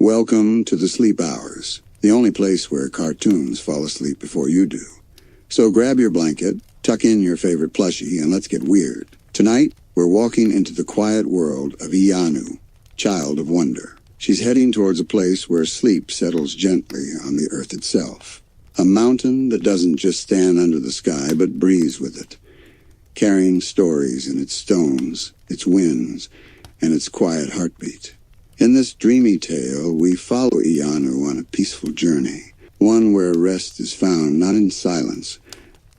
Welcome to the Sleep Hours, the only place where cartoons fall asleep before you do. So grab your blanket, tuck in your favorite plushie, and let's get weird. Tonight, we're walking into the quiet world of Iyanu, Child of Wonder. She's heading towards a place where sleep settles gently on the earth itself. A mountain that doesn't just stand under the sky, but breathes with it, carrying stories in its stones, its winds, and its quiet heartbeat. In this dreamy tale, we follow Iyanu on a peaceful journey, one where rest is found not in silence,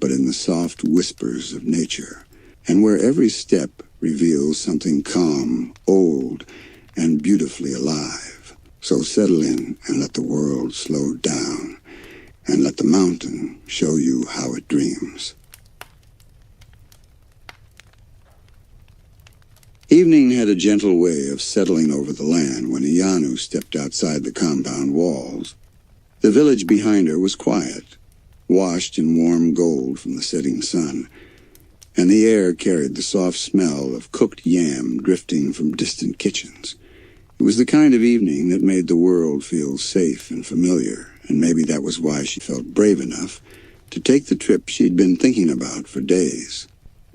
but in the soft whispers of nature, and where every step reveals something calm, old, and beautifully alive. So settle in and let the world slow down, and let the mountain show you how it dreams. Evening had a gentle way of settling over the land when Iyanu stepped outside the compound walls. The village behind her was quiet, washed in warm gold from the setting sun, and the air carried the soft smell of cooked yam drifting from distant kitchens. It was the kind of evening that made the world feel safe and familiar, and maybe that was why she felt brave enough to take the trip she'd been thinking about for days.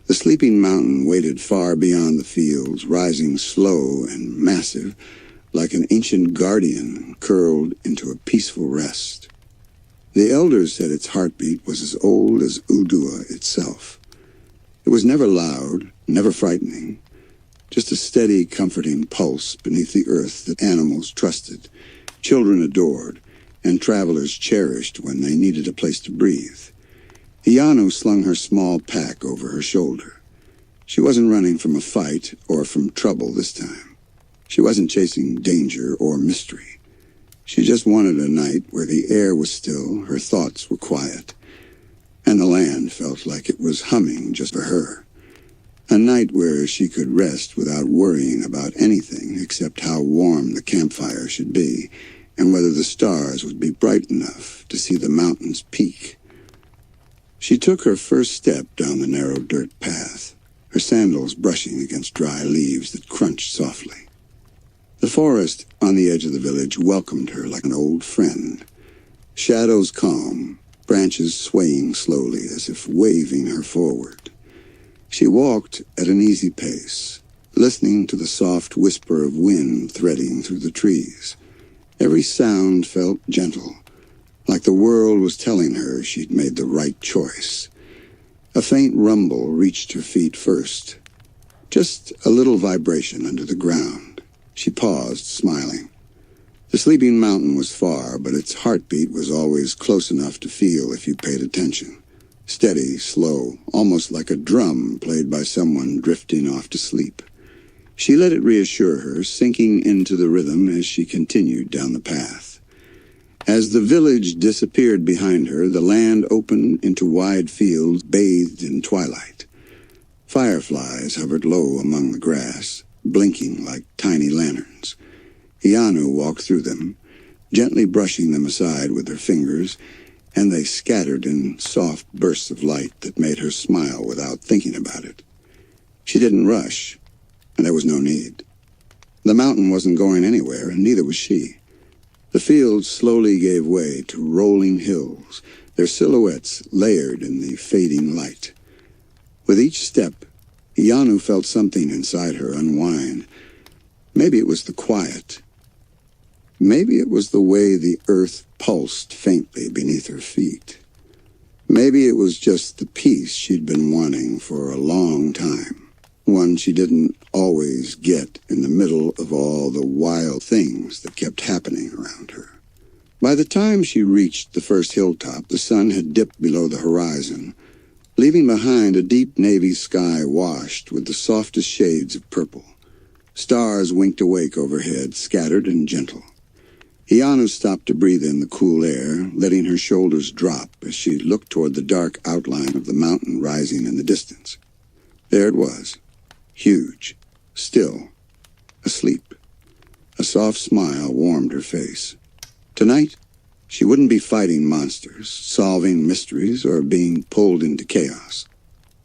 The sleeping mountain waited far beyond the fields, rising slow and massive, like an ancient guardian curled into a peaceful rest. The elders said its heartbeat was as old as Udua itself. It was never loud, never frightening, just a steady, comforting pulse beneath the earth that animals trusted, children adored, and travelers cherished when they needed a place to breathe. Iyanu slung her small pack over her shoulder. She wasn't running from a fight or from trouble this time. She wasn't chasing danger or mystery. She just wanted a night where the air was still, her thoughts were quiet, and the land felt like it was humming just for her. A night where she could rest without worrying about anything except how warm the campfire should be and whether the stars would be bright enough to see the mountain's peak. She took her first step down the narrow dirt path, her sandals brushing against dry leaves that crunched softly. The forest on the edge of the village welcomed her like an old friend. Shadows calm, branches swaying slowly as if waving her forward. She walked at an easy pace, listening to the soft whisper of wind threading through the trees. Every sound felt gentle, like the world was telling her she'd made the right choice. A faint rumble reached her feet first, just a little vibration under the ground. She paused, smiling. The sleeping mountain was far, but its heartbeat was always close enough to feel if you paid attention. Steady, slow, almost like a drum played by someone drifting off to sleep. She let it reassure her, sinking into the rhythm as she continued down the path. As the village disappeared behind her, the land opened into wide fields bathed in twilight. Fireflies hovered low among the grass, blinking like tiny lanterns. Iyanu walked through them, gently brushing them aside with her fingers, and they scattered in soft bursts of light that made her smile without thinking about it. She didn't rush, and there was no need. The mountain wasn't going anywhere, and neither was she. The fields slowly gave way to rolling hills, their silhouettes layered in the fading light. With each step, Iyanu felt something inside her unwind. Maybe it was the quiet. Maybe it was the way the earth pulsed faintly beneath her feet. Maybe it was just the peace she'd been wanting for a long time. One she didn't always get in the middle of all the wild things that kept happening around her. By the time she reached the first hilltop, the sun had dipped below the horizon, leaving behind a deep navy sky washed with the softest shades of purple. Stars winked awake overhead, scattered and gentle. Iyanu stopped to breathe in the cool air, letting her shoulders drop as she looked toward the dark outline of the mountain rising in the distance. There it was. Huge, still, asleep. A soft smile warmed her face. Tonight, she wouldn't be fighting monsters, solving mysteries, or being pulled into chaos.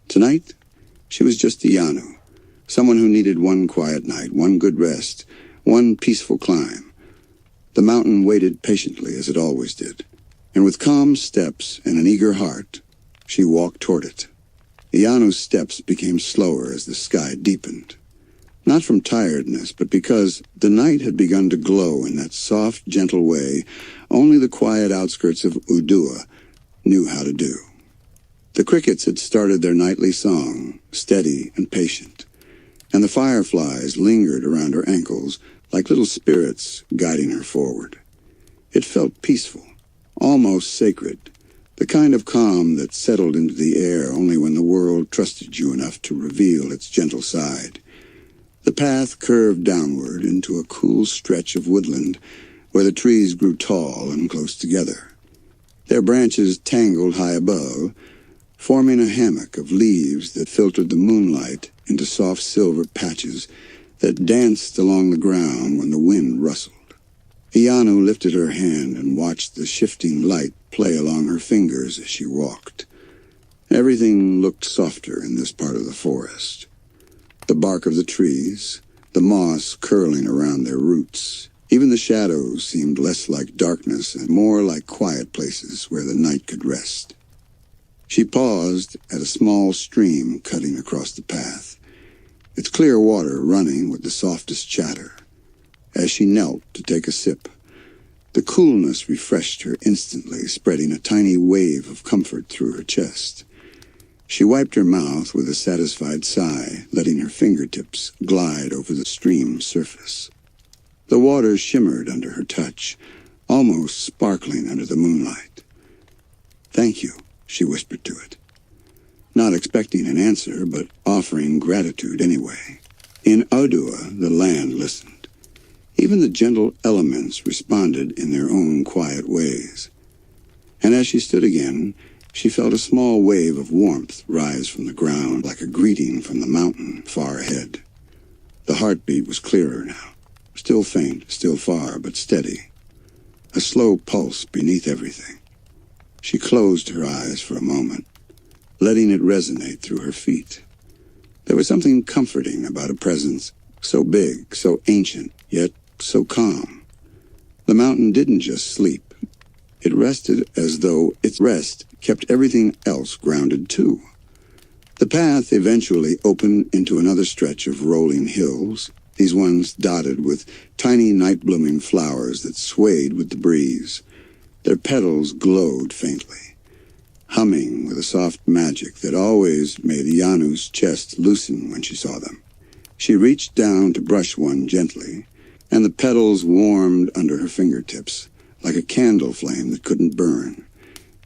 Tonight, she was just Iyanu, someone who needed one quiet night, one good rest, one peaceful climb. The mountain waited patiently as it always did, and with calm steps and an eager heart, she walked toward it. Iyanu's steps became slower as the sky deepened. Not from tiredness, but because the night had begun to glow in that soft, gentle way only the quiet outskirts of Udua knew how to do. The crickets had started their nightly song, steady and patient, and the fireflies lingered around her ankles like little spirits guiding her forward. It felt peaceful, almost sacred, the kind of calm that settled into the air only when the world trusted you enough to reveal its gentle side. The path curved downward into a cool stretch of woodland where the trees grew tall and close together. Their branches tangled high above, forming a hammock of leaves that filtered the moonlight into soft silver patches that danced along the ground when the wind rustled. Iyanu lifted her hand and watched the shifting light play along her fingers as she walked. Everything looked softer in this part of the forest. The bark of the trees, the moss curling around their roots, even the shadows seemed less like darkness and more like quiet places where the night could rest. She paused at a small stream cutting across the path, its clear water running with the softest chatter. As she knelt to take a sip, the coolness refreshed her instantly, spreading a tiny wave of comfort through her chest. She wiped her mouth with a satisfied sigh, letting her fingertips glide over the stream's surface. The water shimmered under her touch, almost sparkling under the moonlight. "Thank you," she whispered to it, not expecting an answer, but offering gratitude anyway. In Udua, the land listened. Even the gentle elements responded in their own quiet ways. And as she stood again, she felt a small wave of warmth rise from the ground like a greeting from the mountain far ahead. The heartbeat was clearer now, still faint, still far, but steady. A slow pulse beneath everything. She closed her eyes for a moment, letting it resonate through her feet. There was something comforting about a presence so big, so ancient, yet so calm. The mountain didn't just sleep. It rested as though its rest kept everything else grounded too. The path eventually opened into another stretch of rolling hills, these ones dotted with tiny night-blooming flowers that swayed with the breeze. Their petals glowed faintly, humming with a soft magic that always made Iyanu's chest loosen when she saw them. She reached down to brush one gently, and the petals warmed under her fingertips, like a candle flame that couldn't burn.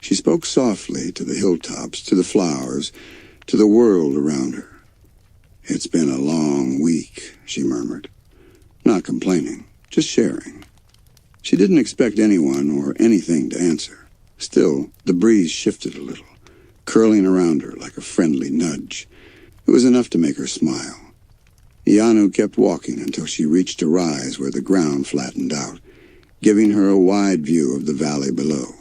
She spoke softly to the hilltops, to the flowers, to the world around her. "It's been a long week," she murmured, not complaining, just sharing. She didn't expect anyone or anything to answer. Still, the breeze shifted a little, curling around her like a friendly nudge. It was enough to make her smile. Iyanu kept walking until she reached a rise where the ground flattened out, giving her a wide view of the valley below.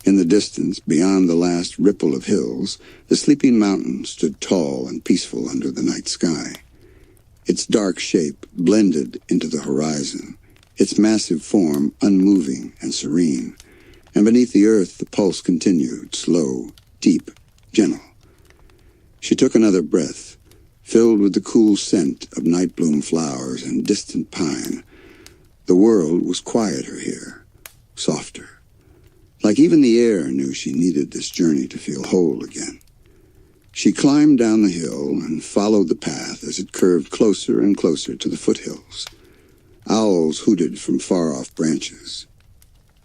In the distance, beyond the last ripple of hills, the sleeping mountain stood tall and peaceful under the night sky. Its dark shape blended into the horizon, its massive form unmoving and serene. And beneath the earth, the pulse continued, slow, deep, gentle. She took another breath, filled with the cool scent of night-bloom flowers and distant pine. The world was quieter here, softer. Like even the air knew she needed this journey to feel whole again. She climbed down the hill and followed the path as it curved closer and closer to the foothills. Owls hooted from far-off branches.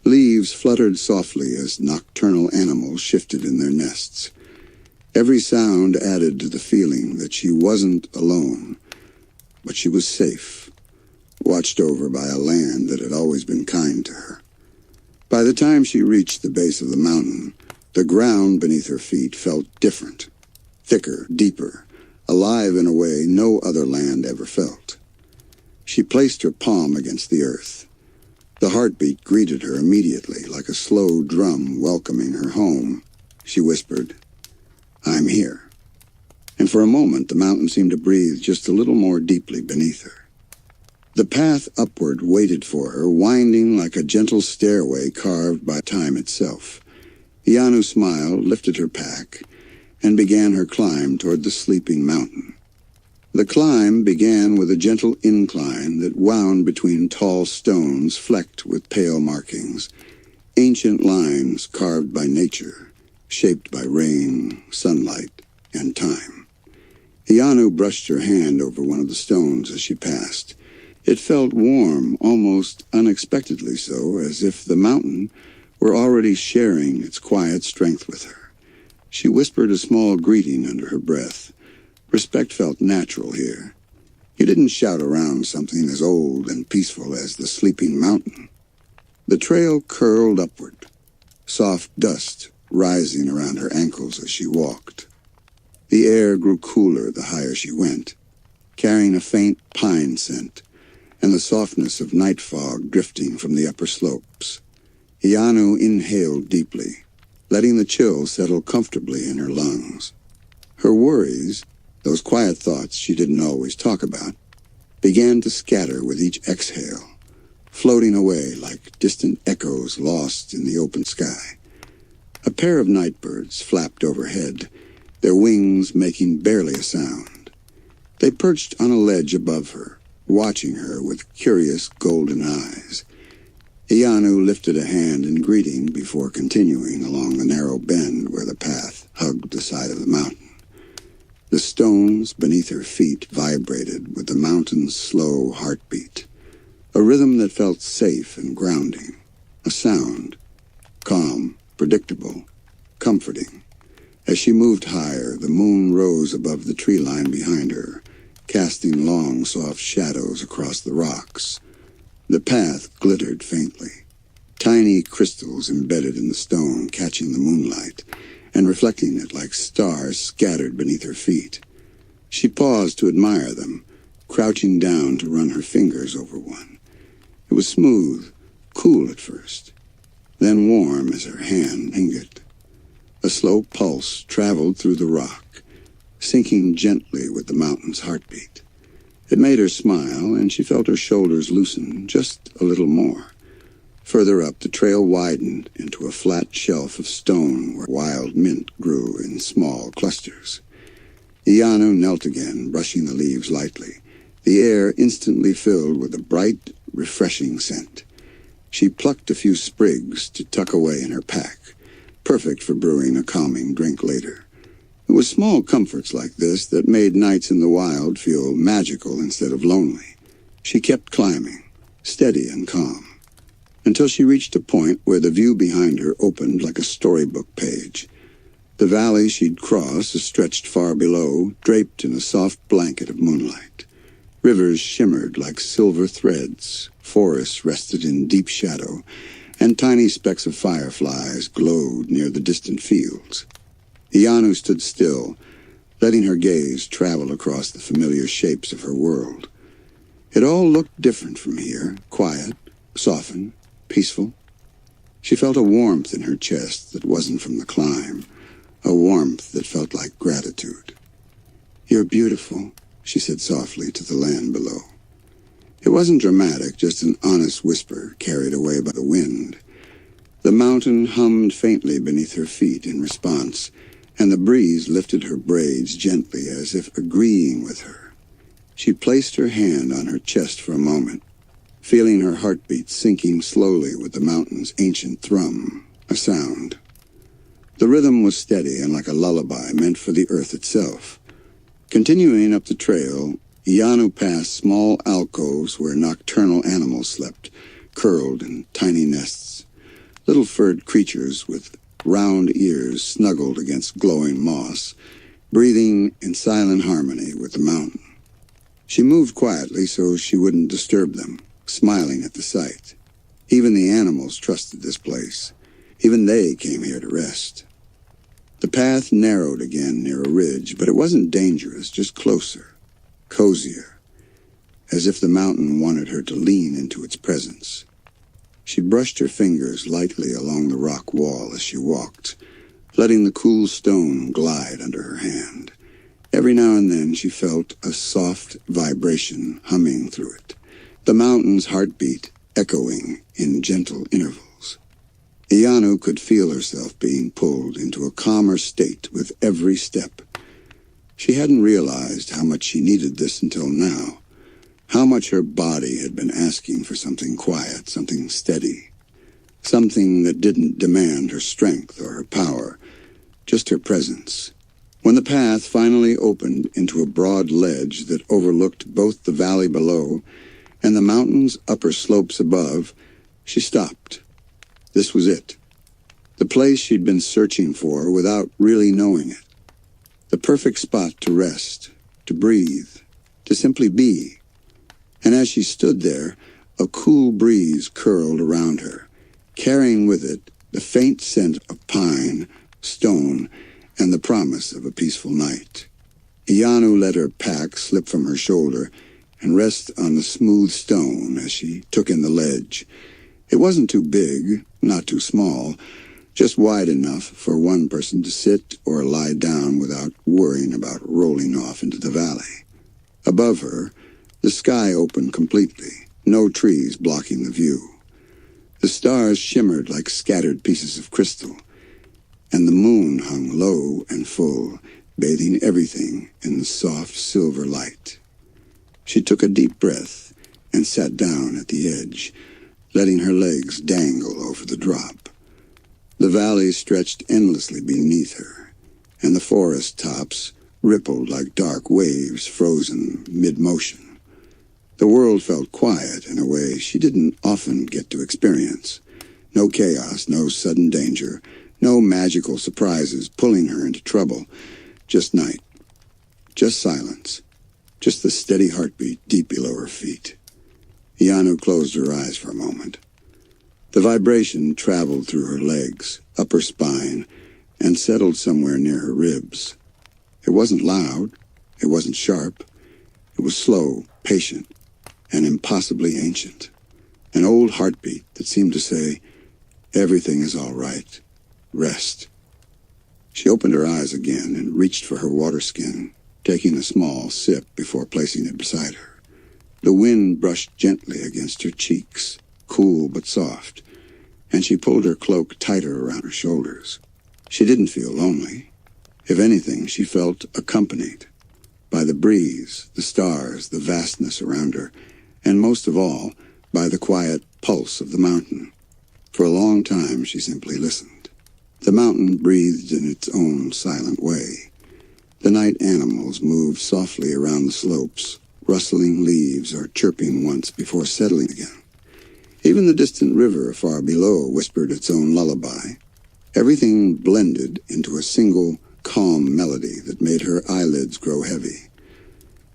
Leaves fluttered softly as nocturnal animals shifted in their nests. Every sound added to the feeling that she wasn't alone, but she was safe, watched over by a land that had always been kind to her. By the time she reached the base of the mountain, the ground beneath her feet felt different, thicker, deeper, alive in a way no other land ever felt. She placed her palm against the earth. The heartbeat greeted her immediately, like a slow drum welcoming her home. She whispered, "I'm here." And for a moment, the mountain seemed to breathe just a little more deeply beneath her. The path upward waited for her, winding like a gentle stairway carved by time itself. Iyanu smiled, lifted her pack, and began her climb toward the sleeping mountain. The climb began with a gentle incline that wound between tall stones flecked with pale markings, ancient lines carved by nature, shaped by rain, sunlight, and time. Iyanu brushed her hand over one of the stones as she passed. It felt warm, almost unexpectedly so, as if the mountain were already sharing its quiet strength with her. She whispered a small greeting under her breath. Respect felt natural here. You didn't shout around something as old and peaceful as the sleeping mountain. The trail curled upward, soft dust rising around her ankles as she walked. The air grew cooler the higher she went, carrying a faint pine scent and the softness of night fog drifting from the upper slopes. Iyanu inhaled deeply, letting the chill settle comfortably in her lungs. Her worries, those quiet thoughts she didn't always talk about, began to scatter with each exhale, floating away like distant echoes lost in the open sky. A pair of nightbirds flapped overhead, their wings making barely a sound. They perched on a ledge above her, watching her with curious golden eyes. Iyanu lifted a hand in greeting before continuing along the narrow bend where the path hugged the side of the mountain. The stones beneath her feet vibrated with the mountain's slow heartbeat, a rhythm that felt safe and grounding, a sound, calm, predictable, comforting. As she moved higher, the moon rose above the tree line behind her, casting long, soft shadows across the rocks. The path glittered faintly, tiny crystals embedded in the stone catching the moonlight and reflecting it like stars scattered beneath her feet. She paused to admire them, crouching down to run her fingers over one. It was smooth, cool at first, then warm as her hand lingered. A slow pulse traveled through the rock, sinking gently with the mountain's heartbeat. It made her smile, and she felt her shoulders loosen just a little more. Further up, the trail widened into a flat shelf of stone where wild mint grew in small clusters. Iyanu knelt again, brushing the leaves lightly, the air instantly filled with a bright, refreshing scent. She plucked a few sprigs to tuck away in her pack, perfect for brewing a calming drink later. It was small comforts like this that made nights in the wild feel magical instead of lonely. She kept climbing, steady and calm, until she reached a point where the view behind her opened like a storybook page. The valley she'd cross stretched far below, draped in a soft blanket of moonlight. Rivers shimmered like silver threads, forests rested in deep shadow, and tiny specks of fireflies glowed near the distant fields. Iyanu stood still, letting her gaze travel across the familiar shapes of her world. It all looked different from here, quiet, softened, peaceful. She felt a warmth in her chest that wasn't from the climb, a warmth that felt like gratitude. "You're beautiful," she said softly to the land below. It wasn't dramatic, just an honest whisper carried away by the wind. The mountain hummed faintly beneath her feet in response, and the breeze lifted her braids gently as if agreeing with her. She placed her hand on her chest for a moment, feeling her heartbeat sinking slowly with the mountain's ancient thrum, a sound. The rhythm was steady and like a lullaby meant for the earth itself. Continuing up the trail, Iyanu passed small alcoves where nocturnal animals slept, curled in tiny nests. Little furred creatures with round ears snuggled against glowing moss, breathing in silent harmony with the mountain. She moved quietly so she wouldn't disturb them, smiling at the sight. Even the animals trusted this place. Even they came here to rest. The path narrowed again near a ridge, but it wasn't dangerous, just closer, cozier, as if the mountain wanted her to lean into its presence. She brushed her fingers lightly along the rock wall as she walked, letting the cool stone glide under her hand. Every now and then she felt a soft vibration humming through it, the mountain's heartbeat echoing in gentle intervals. Iyanu could feel herself being pulled into a calmer state with every step. She hadn't realized how much she needed this until now, how much her body had been asking for something quiet, something steady, something that didn't demand her strength or her power, just her presence. When the path finally opened into a broad ledge that overlooked both the valley below and the mountain's upper slopes above, she stopped. This was it. The place she'd been searching for without really knowing it. The perfect spot to rest, to breathe, to simply be. And as she stood there, a cool breeze curled around her, carrying with it the faint scent of pine, stone, and the promise of a peaceful night. Iyanu let her pack slip from her shoulder and rest on the smooth stone as she took in the ledge. It wasn't too big, not too small, just wide enough for one person to sit or lie down without worrying about rolling off into the valley. Above her, the sky opened completely, no trees blocking the view. The stars shimmered like scattered pieces of crystal, and the moon hung low and full, bathing everything in the soft silver light. She took a deep breath and sat down at the edge, letting her legs dangle over the drop. The valley stretched endlessly beneath her, and the forest tops rippled like dark waves frozen mid-motion. The world felt quiet in a way she didn't often get to experience. No chaos, no sudden danger, no magical surprises pulling her into trouble. Just night. Just silence. Just the steady heartbeat deep below her feet. Iyanu closed her eyes for a moment. The vibration traveled through her legs, up her spine, and settled somewhere near her ribs. It wasn't loud. It wasn't sharp. It was slow, patient, and impossibly ancient. An old heartbeat that seemed to say, "Everything is all right. Rest." She opened her eyes again and reached for her water skin, taking a small sip before placing it beside her. The wind brushed gently against her cheeks, cool but soft, and she pulled her cloak tighter around her shoulders. She didn't feel lonely. If anything, she felt accompanied by the breeze, the stars, the vastness around her, and most of all, by the quiet pulse of the mountain. For a long time, she simply listened. The mountain breathed in its own silent way. The night animals moved softly around the slopes, rustling leaves or chirping once before settling again. Even the distant river far below whispered its own lullaby. Everything blended into a single, calm melody that made her eyelids grow heavy.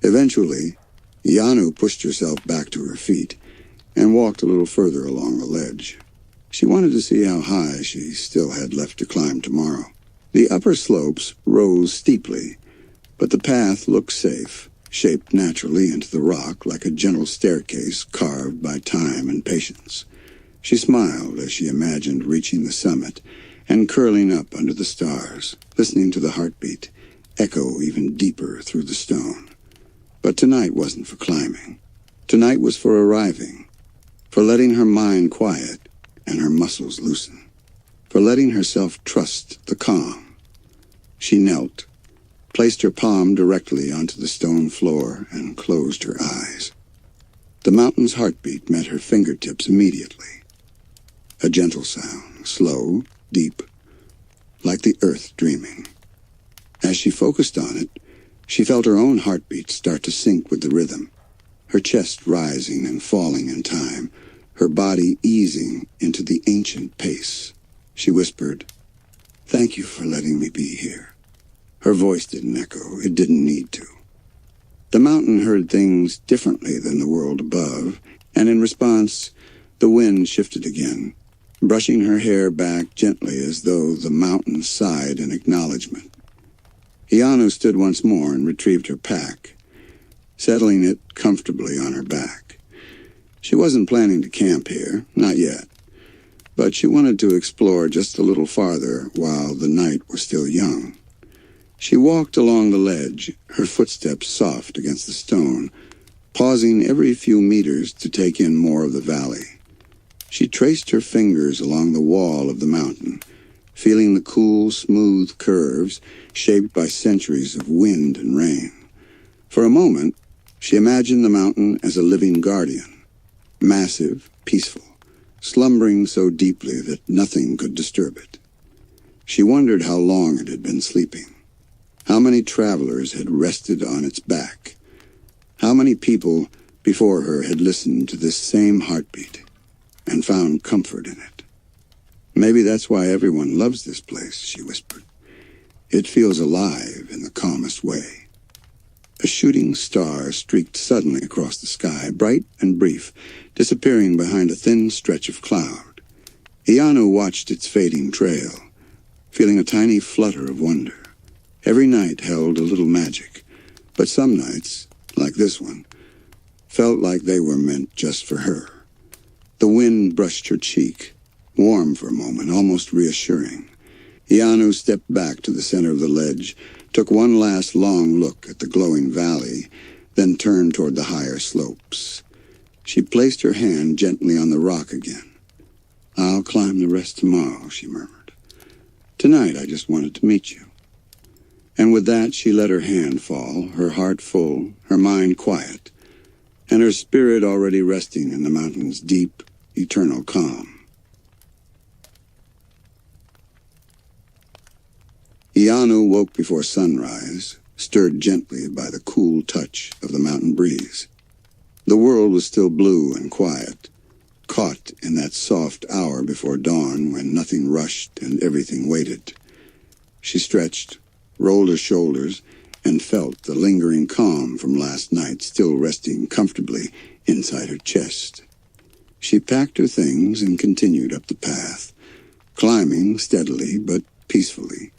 Eventually, Iyanu pushed herself back to her feet and walked a little further along the ledge. She wanted to see how high she still had left to climb tomorrow. The upper slopes rose steeply, but the path looked safe, shaped naturally into the rock like a gentle staircase carved by time and patience. She smiled as she imagined reaching the summit and curling up under the stars, listening to the heartbeat echo even deeper through the stone. But tonight wasn't for climbing. Tonight was for arriving, for letting her mind quiet and her muscles loosen, for letting herself trust the calm. She knelt, placed her palm directly onto the stone floor, and closed her eyes. The mountain's heartbeat met her fingertips immediately. A gentle sound, slow, deep, like the earth dreaming. As she focused on it, she felt her own heartbeat start to sync with the rhythm, her chest rising and falling in time, her body easing into the ancient pace. She whispered, "Thank you for letting me be here." Her voice didn't echo. It didn't need to. The mountain heard things differently than the world above, and in response, the wind shifted again, brushing her hair back gently as though the mountain sighed in acknowledgement. Iyanu stood once more and retrieved her pack, settling it comfortably on her back. She wasn't planning to camp here, not yet, but she wanted to explore just a little farther while the night was still young. She walked along the ledge, her footsteps soft against the stone, pausing every few meters to take in more of the valley. She traced her fingers along the wall of the mountain, feeling the cool, smooth curves shaped by centuries of wind and rain. For a moment, she imagined the mountain as a living guardian, massive, peaceful, slumbering so deeply that nothing could disturb it. She wondered how long it had been sleeping, how many travelers had rested on its back, how many people before her had listened to this same heartbeat and found comfort in it. Maybe that's why everyone loves this place, she whispered. It feels alive in the calmest way. A shooting star streaked suddenly across the sky, bright and brief, disappearing behind a thin stretch of cloud. Iyanu watched its fading trail, feeling a tiny flutter of wonder. Every night held a little magic, but some nights, like this one, felt like they were meant just for her. The wind brushed her cheek, warm for a moment, almost reassuring. Iyanu stepped back to the center of the ledge, took one last long look at the glowing valley, then turned toward the higher slopes. She placed her hand gently on the rock again. "I'll climb the rest tomorrow," she murmured. "Tonight I just wanted to meet you." And with that she let her hand fall, her heart full, her mind quiet, and her spirit already resting in the mountain's deep, eternal calm. Iyanu woke before sunrise, stirred gently by the cool touch of the mountain breeze. The world was still blue and quiet, caught in that soft hour before dawn when nothing rushed and everything waited. She stretched, rolled her shoulders, and felt the lingering calm from last night still resting comfortably inside her chest. She packed her things and continued up the path, climbing steadily but peacefully,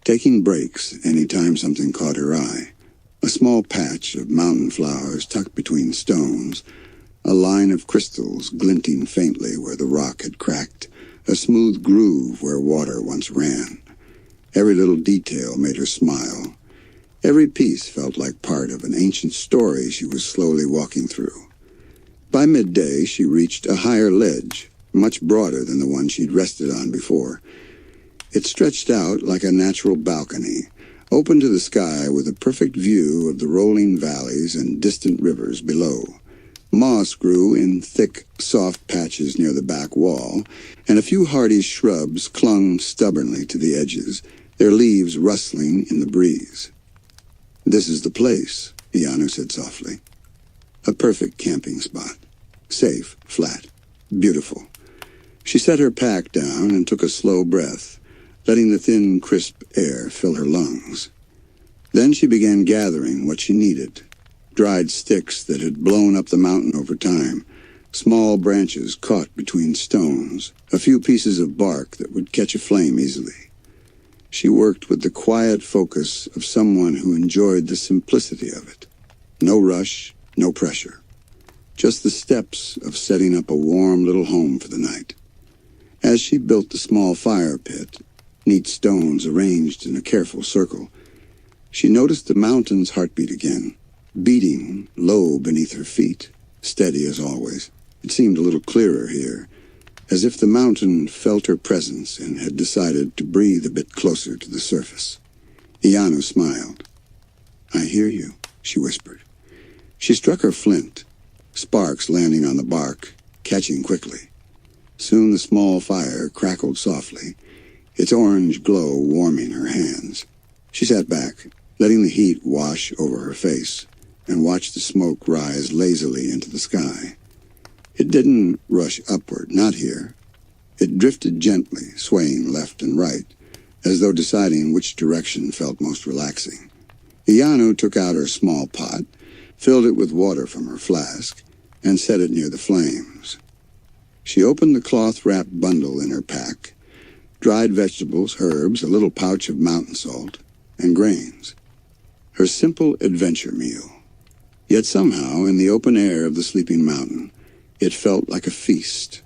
taking breaks any time something caught her eye. A small patch of mountain flowers tucked between stones, a line of crystals glinting faintly where the rock had cracked, a smooth groove where water once ran. Every little detail made her smile. Every piece felt like part of an ancient story she was slowly walking through. By midday, she reached a higher ledge, much broader than the one she'd rested on before. It stretched out like a natural balcony, open to the sky with a perfect view of the rolling valleys and distant rivers below. Moss grew in thick, soft patches near the back wall, and a few hardy shrubs clung stubbornly to the edges, their leaves rustling in the breeze. "This is the place," Iyanu said softly. "A perfect camping spot. Safe, flat, beautiful." She set her pack down and took a slow breath, letting the thin, crisp air fill her lungs. Then she began gathering what she needed. Dried sticks that had blown up the mountain over time, small branches caught between stones, a few pieces of bark that would catch a flame easily. She worked with the quiet focus of someone who enjoyed the simplicity of it. No rush, no pressure. Just the steps of setting up a warm little home for the night. As she built the small fire pit, neat stones arranged in a careful circle, she noticed the mountain's heartbeat again, beating low beneath her feet, steady as always. It seemed a little clearer here, as if the mountain felt her presence and had decided to breathe a bit closer to the surface. Iyanu smiled. "I hear you," she whispered. She struck her flint, sparks landing on the bark, catching quickly. Soon the small fire crackled softly, its orange glow warming her hands. She sat back, letting the heat wash over her face, and watched the smoke rise lazily into the sky. It didn't rush upward, not here. It drifted gently, swaying left and right, as though deciding which direction felt most relaxing. Iyanu took out her small pot, filled it with water from her flask, and set it near the flames. She opened the cloth-wrapped bundle in her pack, dried vegetables, herbs, a little pouch of mountain salt, and grains. Her simple adventure meal. Yet somehow, in the open air of the sleeping mountain, it felt like a feast.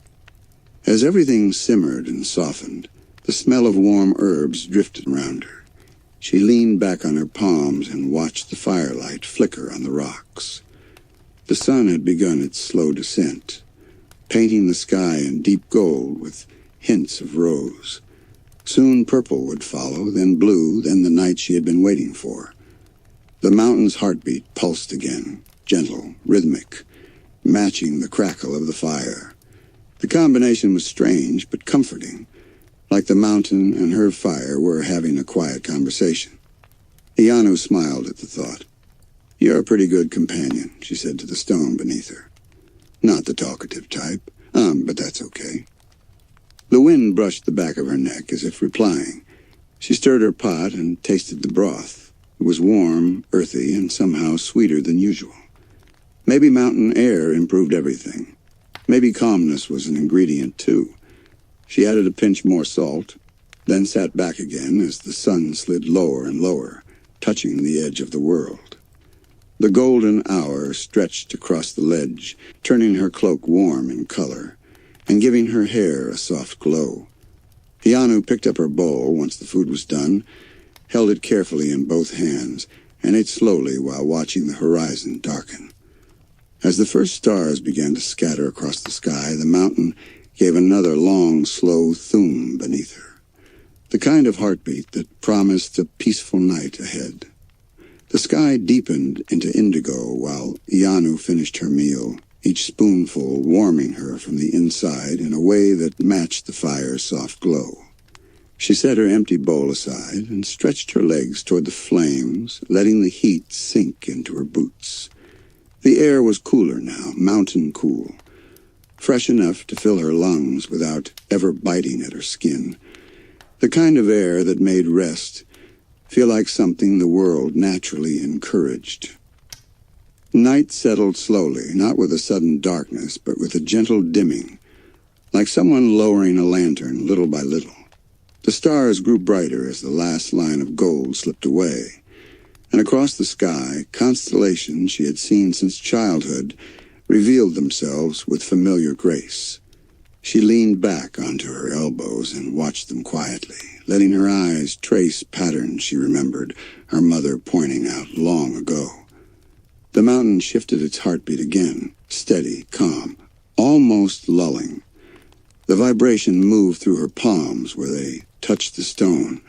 As everything simmered and softened, the smell of warm herbs drifted around her. She leaned back on her palms and watched the firelight flicker on the rocks. The sun had begun its slow descent, painting the sky in deep gold with hints of rose. Soon purple would follow, then blue, then the night she had been waiting for. The mountain's heartbeat pulsed again, gentle, rhythmic, matching the crackle of the fire. The combination was strange but comforting, like the mountain and her fire were having a quiet conversation. Iyanu smiled at the thought. "You're a pretty good companion," she said to the stone beneath her. "Not the talkative type, but that's okay." The wind brushed the back of her neck as if replying. She stirred her pot and tasted the broth. It was warm, earthy, and somehow sweeter than usual. Maybe mountain air improved everything. Maybe calmness was an ingredient, too. She added a pinch more salt, then sat back again as the sun slid lower and lower, touching the edge of the world. The golden hour stretched across the ledge, turning her cloak warm in color, and giving her hair a soft glow. Iyanu picked up her bowl once the food was done, held it carefully in both hands, and ate slowly while watching the horizon darken. As the first stars began to scatter across the sky, the mountain gave another long, slow thum beneath her, the kind of heartbeat that promised a peaceful night ahead. The sky deepened into indigo while Iyanu finished her meal, each spoonful warming her from the inside in a way that matched the fire's soft glow. She set her empty bowl aside and stretched her legs toward the flames, letting the heat sink into her boots. The air was cooler now, mountain cool, fresh enough to fill her lungs without ever biting at her skin. The kind of air that made rest feel like something the world naturally encouraged. Night settled slowly, not with a sudden darkness, but with a gentle dimming, like someone lowering a lantern little by little. The stars grew brighter as the last line of gold slipped away, and across the sky, constellations she had seen since childhood revealed themselves with familiar grace. She leaned back onto her elbows and watched them quietly, letting her eyes trace patterns she remembered her mother pointing out long ago. The mountain shifted its heartbeat again, steady, calm, almost lulling. The vibration moved through her palms where they touched the stone,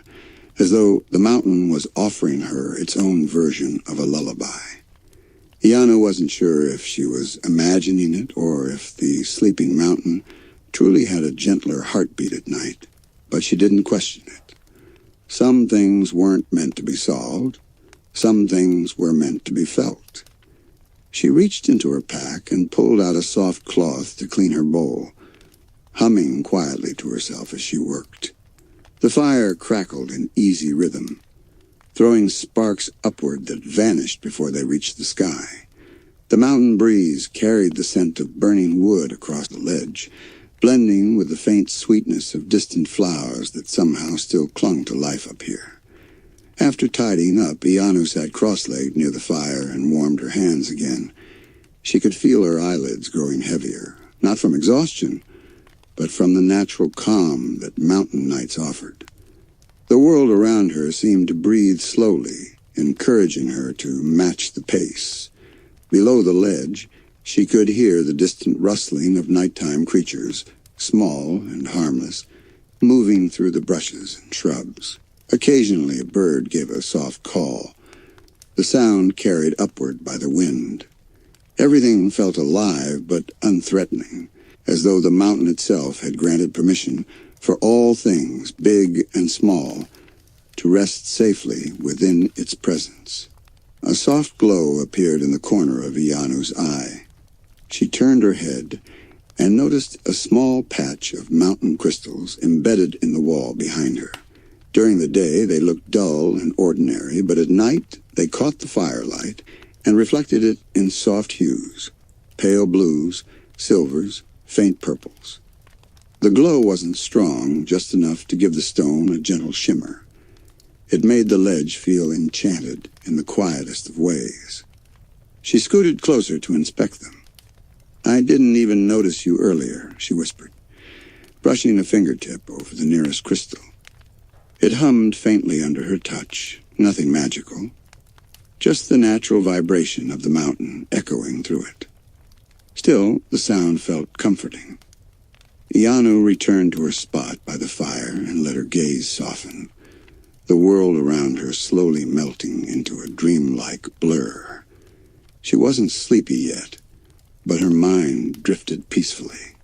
as though the mountain was offering her its own version of a lullaby. Iyanu wasn't sure if she was imagining it or if the sleeping mountain truly had a gentler heartbeat at night, but she didn't question it. Some things weren't meant to be solved. Some things were meant to be felt. She reached into her pack and pulled out a soft cloth to clean her bowl, humming quietly to herself as she worked. The fire crackled in easy rhythm, throwing sparks upward that vanished before they reached the sky. The mountain breeze carried the scent of burning wood across the ledge, blending with the faint sweetness of distant flowers that somehow still clung to life up here. After tidying up, Iyanu sat cross-legged near the fire and warmed her hands again. She could feel her eyelids growing heavier, not from exhaustion, but from the natural calm that mountain nights offered. The world around her seemed to breathe slowly, encouraging her to match the pace. Below the ledge, she could hear the distant rustling of nighttime creatures, small and harmless, moving through the brushes and shrubs. Occasionally a bird gave a soft call, the sound carried upward by the wind. Everything felt alive but unthreatening, as though the mountain itself had granted permission for all things, big and small, to rest safely within its presence. A soft glow appeared in the corner of Iyanu's eye. She turned her head and noticed a small patch of mountain crystals embedded in the wall behind her. During the day, they looked dull and ordinary, but at night they caught the firelight and reflected it in soft hues, pale blues, silvers, faint purples. The glow wasn't strong, just enough to give the stone a gentle shimmer. It made the ledge feel enchanted in the quietest of ways. She scooted closer to inspect them. "I didn't even notice you earlier," she whispered, brushing a fingertip over the nearest crystal. It hummed faintly under her touch, nothing magical, just the natural vibration of the mountain echoing through it. Still, the sound felt comforting. Iyanu returned to her spot by the fire and let her gaze soften, the world around her slowly melting into a dreamlike blur. She wasn't sleepy yet, but her mind drifted peacefully.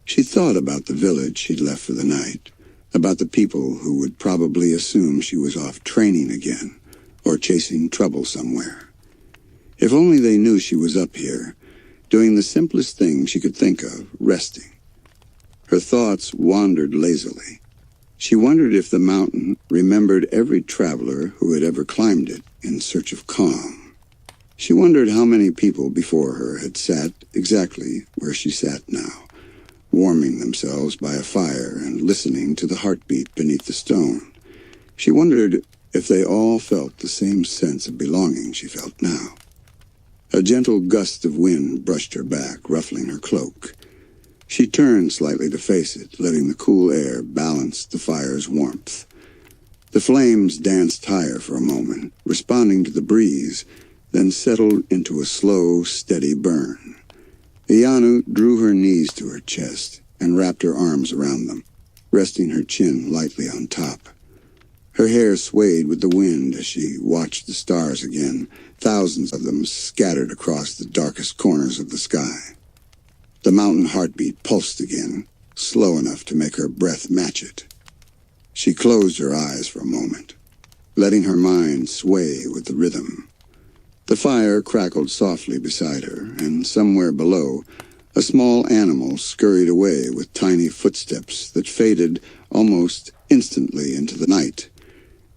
She thought about the village she'd left for the night, about the people who would probably assume she was off training again, or chasing trouble somewhere. If only they knew she was up here, doing the simplest thing she could think of, resting. Her thoughts wandered lazily. She wondered if the mountain remembered every traveler who had ever climbed it in search of calm. She wondered how many people before her had sat exactly where she sat now, warming themselves by a fire and listening to the heartbeat beneath the stone. She wondered if they all felt the same sense of belonging she felt now. A gentle gust of wind brushed her back, ruffling her cloak. She turned slightly to face it, letting the cool air balance the fire's warmth. The flames danced higher for a moment, responding to the breeze, then settled into a slow, steady burn. Iyanu drew her knees to her chest and wrapped her arms around them, resting her chin lightly on top. Her hair swayed with the wind as she watched the stars again, thousands of them scattered across the darkest corners of the sky. The mountain heartbeat pulsed again, slow enough to make her breath match it. She closed her eyes for a moment, letting her mind sway with the rhythm. The fire crackled softly beside her, and somewhere below, a small animal scurried away with tiny footsteps that faded almost instantly into the night.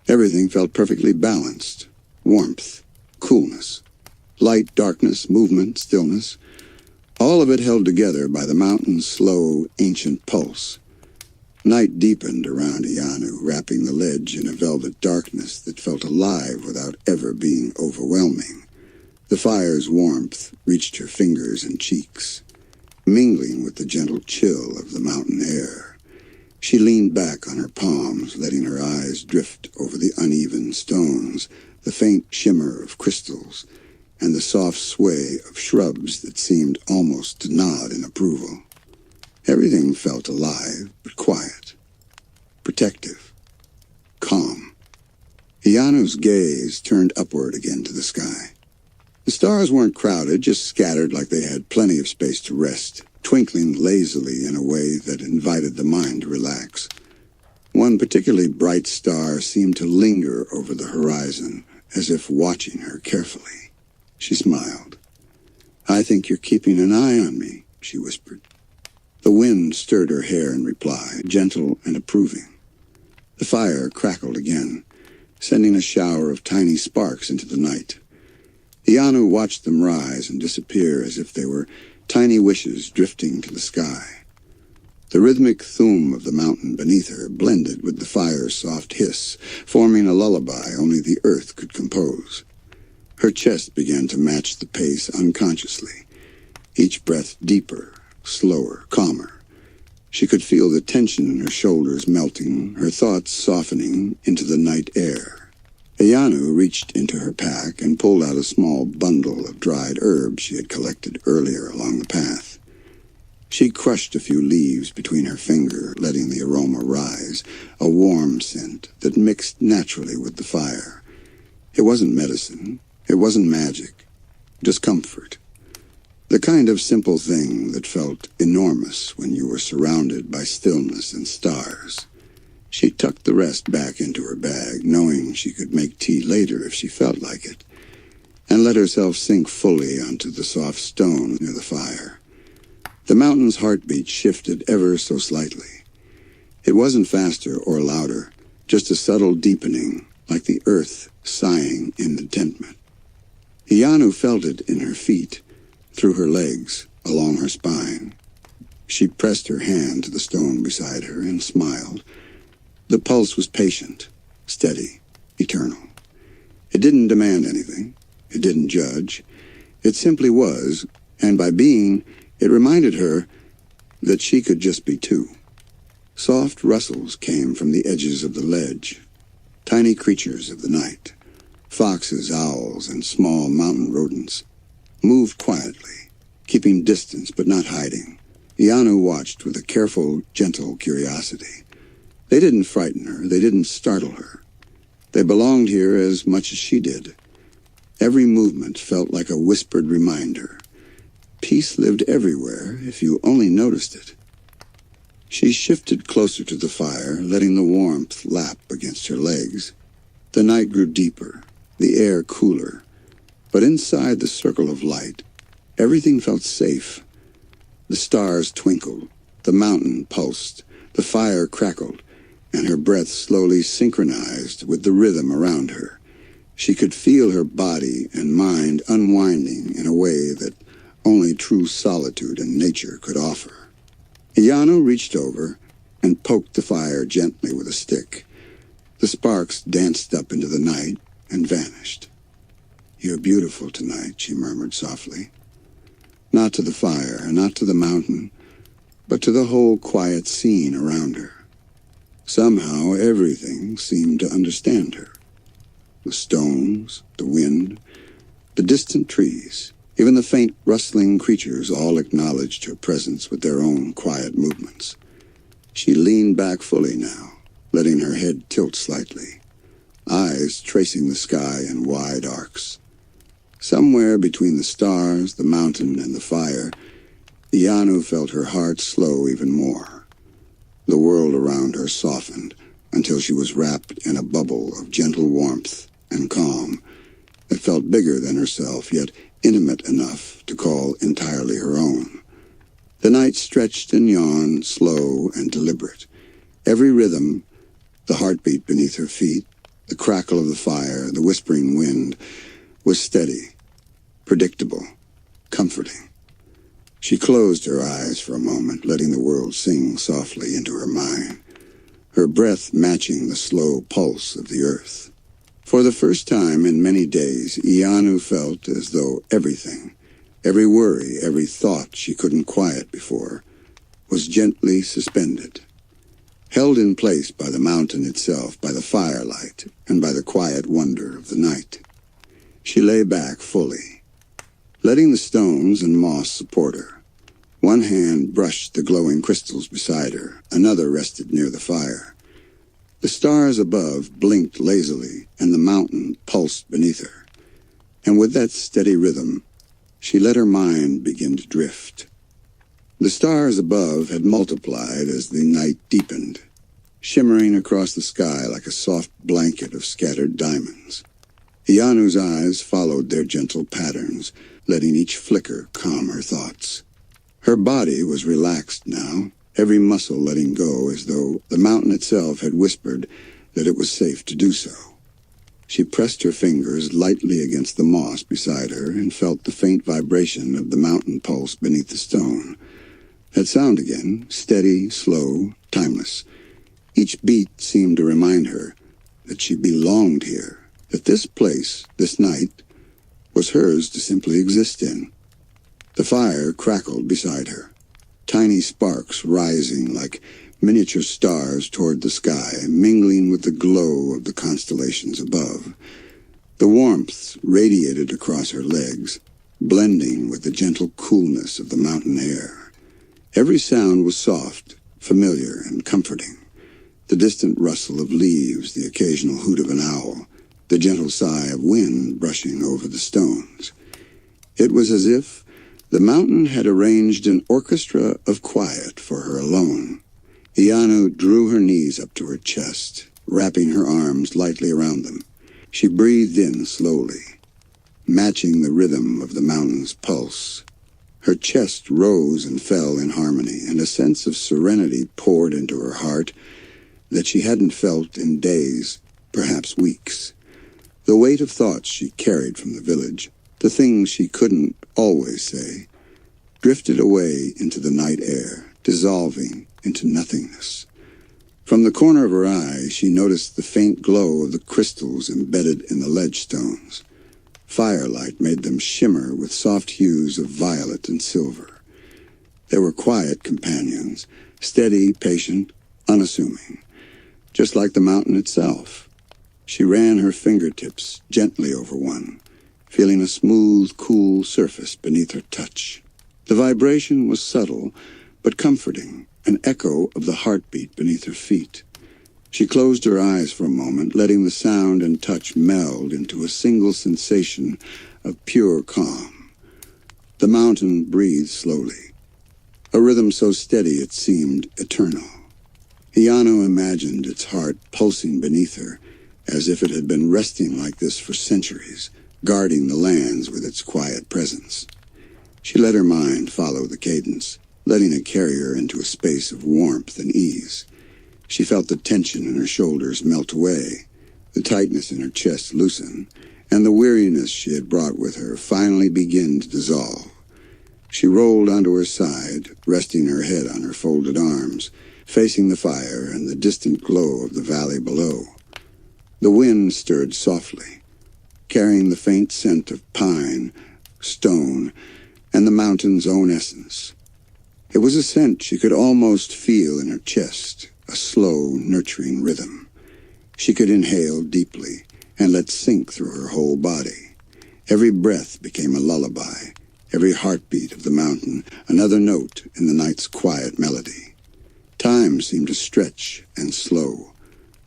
Everything felt perfectly balanced. Warmth, coolness, light, darkness, movement, stillness. All of it held together by the mountain's slow, ancient pulse. Night deepened around Iyanu, wrapping the ledge in a velvet darkness that felt alive without ever being overwhelming. The fire's warmth reached her fingers and cheeks, mingling with the gentle chill of the mountain air. She leaned back on her palms, letting her eyes drift over the uneven stones, the faint shimmer of crystals, and the soft sway of shrubs that seemed almost to nod in approval. Everything felt alive, but quiet, protective, calm. Iyanu's gaze turned upward again to the sky. The stars weren't crowded, just scattered like they had plenty of space to rest, twinkling lazily in a way that invited the mind to relax. One particularly bright star seemed to linger over the horizon, as if watching her carefully. She smiled. "I think you're keeping an eye on me," she whispered. The wind stirred her hair in reply, gentle and approving. The fire crackled again, sending a shower of tiny sparks into the night. Iyanu watched them rise and disappear as if they were tiny wishes drifting to the sky. The rhythmic thum of the mountain beneath her blended with the fire's soft hiss, forming a lullaby only the earth could compose. Her chest began to match the pace unconsciously, each breath deeper, slower, calmer. She could feel the tension in her shoulders melting, her thoughts softening into the night air. Iyanu reached into her pack and pulled out a small bundle of dried herbs she had collected earlier along the path. She crushed a few leaves between her fingers, letting the aroma rise, a warm scent that mixed naturally with the fire. It wasn't medicine. It wasn't magic, just comfort. The kind of simple thing that felt enormous when you were surrounded by stillness and stars. She tucked the rest back into her bag, knowing she could make tea later if she felt like it, and let herself sink fully onto the soft stone near the fire. The mountain's heartbeat shifted ever so slightly. It wasn't faster or louder, just a subtle deepening, like the earth sighing in contentment. Iyanu felt it in her feet, through her legs, along her spine. She pressed her hand to the stone beside her and smiled. The pulse was patient, steady, eternal. It didn't demand anything. It didn't judge. It simply was, and by being, it reminded her that she could just be too. Soft rustles came from the edges of the ledge, tiny creatures of the night. Foxes, owls, and small mountain rodents moved quietly, keeping distance but not hiding. Iyanu watched with a careful, gentle curiosity. They didn't frighten her, they didn't startle her. They belonged here as much as she did. Every movement felt like a whispered reminder. Peace lived everywhere if you only noticed it. She shifted closer to the fire, letting the warmth lap against her legs. The night grew deeper, the air cooler, but inside the circle of light, everything felt safe. The stars twinkled, the mountain pulsed, the fire crackled, and her breath slowly synchronized with the rhythm around her. She could feel her body and mind unwinding in a way that only true solitude and nature could offer. Iyanu reached over and poked the fire gently with a stick. The sparks danced up into the night and vanished. "You're beautiful tonight," she murmured softly. Not to the fire, not to the mountain, but to the whole quiet scene around her. Somehow everything seemed to understand her. The stones, the wind, the distant trees, even the faint rustling creatures all acknowledged her presence with their own quiet movements. She leaned back fully now, letting her head tilt slightly, eyes tracing the sky in wide arcs. Somewhere between the stars, the mountain, and the fire, Iyanu felt her heart slow even more. The world around her softened until she was wrapped in a bubble of gentle warmth and calm that felt bigger than herself, yet intimate enough to call entirely her own. The night stretched and yawned, slow and deliberate. Every rhythm, the heartbeat beneath her feet, the crackle of the fire, the whispering wind, was steady, predictable, comforting. She closed her eyes for a moment, letting the world sing softly into her mind, her breath matching the slow pulse of the earth. For the first time in many days, Iyanu felt as though everything, every worry, every thought she couldn't quiet before, was gently suspended, held in place by the mountain itself, by the firelight, and by the quiet wonder of the night. She lay back fully, letting the stones and moss support her. One hand brushed the glowing crystals beside her, another rested near the fire. The stars above blinked lazily, and the mountain pulsed beneath her. And with that steady rhythm, she let her mind begin to drift. The stars above had multiplied as the night deepened, shimmering across the sky like a soft blanket of scattered diamonds. Iyanu's eyes followed their gentle patterns, letting each flicker calm her thoughts. Her body was relaxed now, every muscle letting go as though the mountain itself had whispered that it was safe to do so. She pressed her fingers lightly against the moss beside her and felt the faint vibration of the mountain pulse beneath the stone. That sound again, steady, slow, timeless. Each beat seemed to remind her that she belonged here, that this place, this night, was hers to simply exist in. The fire crackled beside her, tiny sparks rising like miniature stars toward the sky, mingling with the glow of the constellations above. The warmth radiated across her legs, blending with the gentle coolness of the mountain air. Every sound was soft, familiar, and comforting. The distant rustle of leaves, the occasional hoot of an owl, the gentle sigh of wind brushing over the stones. It was as if the mountain had arranged an orchestra of quiet for her alone. Iyanu drew her knees up to her chest, wrapping her arms lightly around them. She breathed in slowly, matching the rhythm of the mountain's pulse. Her chest rose and fell in harmony, and a sense of serenity poured into her heart that she hadn't felt in days, perhaps weeks. The weight of thoughts she carried from the village, the things she couldn't always say, drifted away into the night air, dissolving into nothingness. From the corner of her eye, she noticed the faint glow of the crystals embedded in the ledge stones. Firelight made them shimmer with soft hues of violet and silver. They were quiet companions, steady, patient, unassuming, just like the mountain itself. She ran her fingertips gently over one, feeling a smooth, cool surface beneath her touch. The vibration was subtle, but comforting, an echo of the heartbeat beneath her feet. She closed her eyes for a moment, letting the sound and touch meld into a single sensation of pure calm. The mountain breathed slowly, a rhythm so steady it seemed eternal. Iyanu imagined its heart pulsing beneath her, as if it had been resting like this for centuries, guarding the lands with its quiet presence. She let her mind follow the cadence, letting it carry her into a space of warmth and ease. She felt the tension in her shoulders melt away, the tightness in her chest loosen, and the weariness she had brought with her finally begin to dissolve. She rolled onto her side, resting her head on her folded arms, facing the fire and the distant glow of the valley below. The wind stirred softly, carrying the faint scent of pine, stone, and the mountain's own essence. It was a scent she could almost feel in her chest, a slow, nurturing rhythm. She could inhale deeply and let sink through her whole body. Every breath became a lullaby, every heartbeat of the mountain another note in the night's quiet melody. Time seemed to stretch and slow.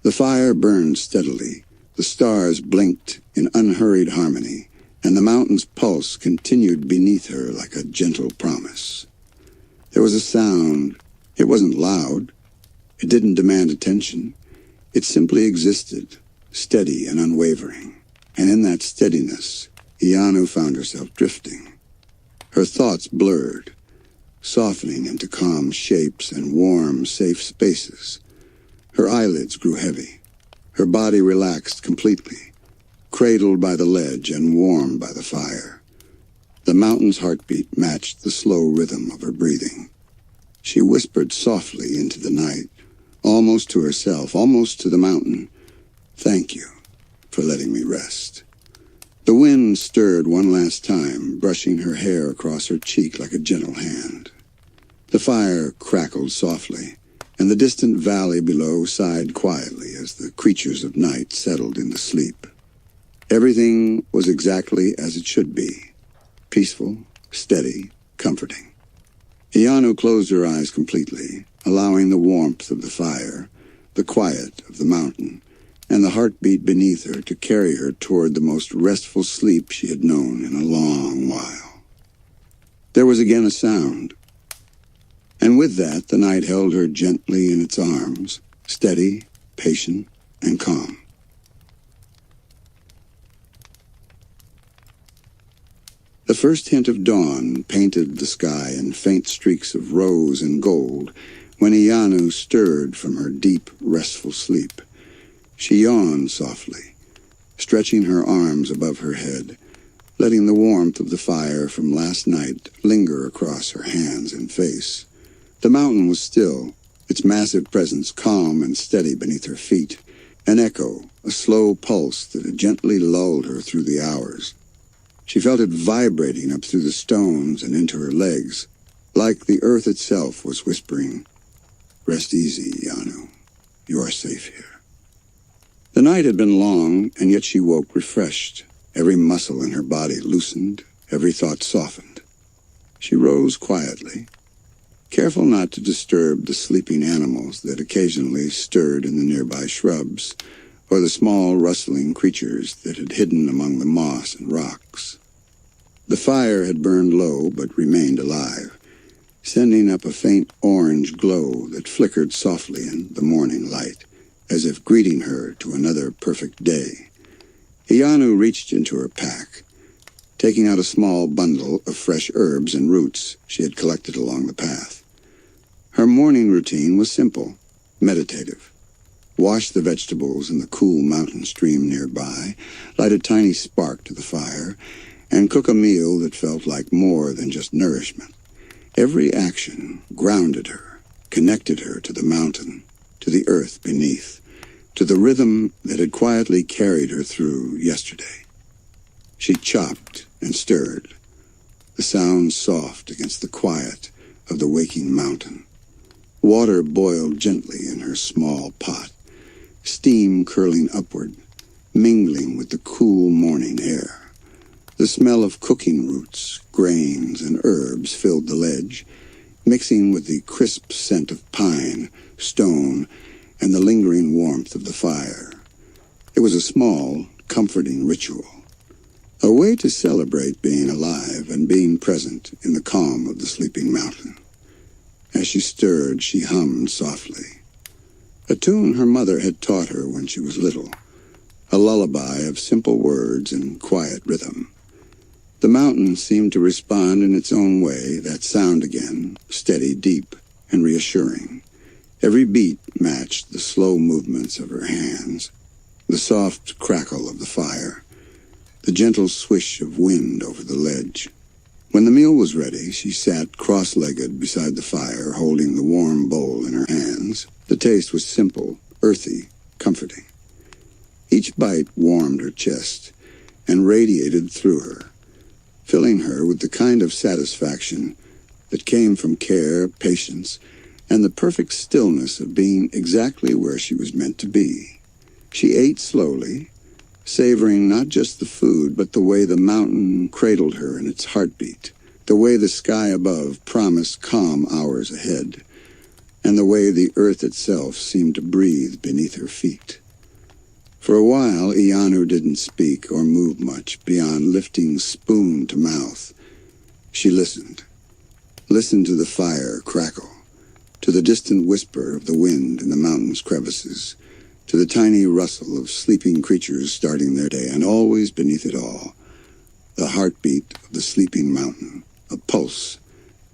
The fire burned steadily, the stars blinked in unhurried harmony, and the mountain's pulse continued beneath her like a gentle promise. There was a sound. It wasn't loud. It didn't demand attention. It simply existed, steady and unwavering. And in that steadiness, Iyanu found herself drifting. Her thoughts blurred, softening into calm shapes and warm, safe spaces. Her eyelids grew heavy. Her body relaxed completely, cradled by the ledge and warmed by the fire. The mountain's heartbeat matched the slow rhythm of her breathing. She whispered softly into the night, almost to herself, almost to the mountain, "Thank you for letting me rest." The wind stirred one last time, brushing her hair across her cheek like a gentle hand. The fire crackled softly, and the distant valley below sighed quietly as the creatures of night settled into sleep. Everything was exactly as it should be, peaceful, steady, comforting. Iyanu closed her eyes completely, allowing the warmth of the fire, the quiet of the mountain, and the heartbeat beneath her to carry her toward the most restful sleep she had known in a long while. There was again a sound, and with that the night held her gently in its arms, steady, patient, and calm. The first hint of dawn painted the sky in faint streaks of rose and gold when Iyanu stirred from her deep, restful sleep. She yawned softly, stretching her arms above her head, letting the warmth of the fire from last night linger across her hands and face. The mountain was still, its massive presence calm and steady beneath her feet, an echo, a slow pulse that had gently lulled her through the hours. She felt it vibrating up through the stones and into her legs, like the earth itself was whispering, "Rest easy, Iyanu. You are safe here." The night had been long, and yet she woke refreshed. Every muscle in her body loosened, every thought softened. She rose quietly, careful not to disturb the sleeping animals that occasionally stirred in the nearby shrubs, or the small rustling creatures that had hidden among the moss and rocks. The fire had burned low but remained alive, sending up a faint orange glow that flickered softly in the morning light, as if greeting her to another perfect day. Iyanu reached into her pack, taking out a small bundle of fresh herbs and roots she had collected along the path. Her morning routine was simple, meditative. Wash the vegetables in the cool mountain stream nearby, light a tiny spark to the fire, and cook a meal that felt like more than just nourishment. Every action grounded her, connected her to the mountain, to the earth beneath, to the rhythm that had quietly carried her through yesterday. She chopped and stirred, the sound soft against the quiet of the waking mountain. Water boiled gently in her small pot, steam curling upward, mingling with the cool morning air. The smell of cooking roots, grains, and herbs filled the ledge, mixing with the crisp scent of pine, stone, and the lingering warmth of the fire. It was a small, comforting ritual, a way to celebrate being alive and being present in the calm of the sleeping mountain. As she stirred, she hummed softly, a tune her mother had taught her when she was little, a lullaby of simple words and quiet rhythm. The mountain seemed to respond in its own way, that sound again, steady, deep, and reassuring. Every beat matched the slow movements of her hands, the soft crackle of the fire, the gentle swish of wind over the ledge. When the meal was ready, she sat cross-legged beside the fire, holding the warm bowl in her hands. The taste was simple, earthy, comforting. Each bite warmed her chest and radiated through her, filling her with the kind of satisfaction that came from care, patience, and the perfect stillness of being exactly where she was meant to be. She ate slowly, savoring not just the food, but the way the mountain cradled her in its heartbeat, the way the sky above promised calm hours ahead, and the way the earth itself seemed to breathe beneath her feet. For a while, Iyanu didn't speak or move much beyond lifting spoon to mouth. She listened to the fire crackle, to the distant whisper of the wind in the mountain's crevices, to the tiny rustle of sleeping creatures starting their day, and always beneath it all, the heartbeat of the sleeping mountain, a pulse,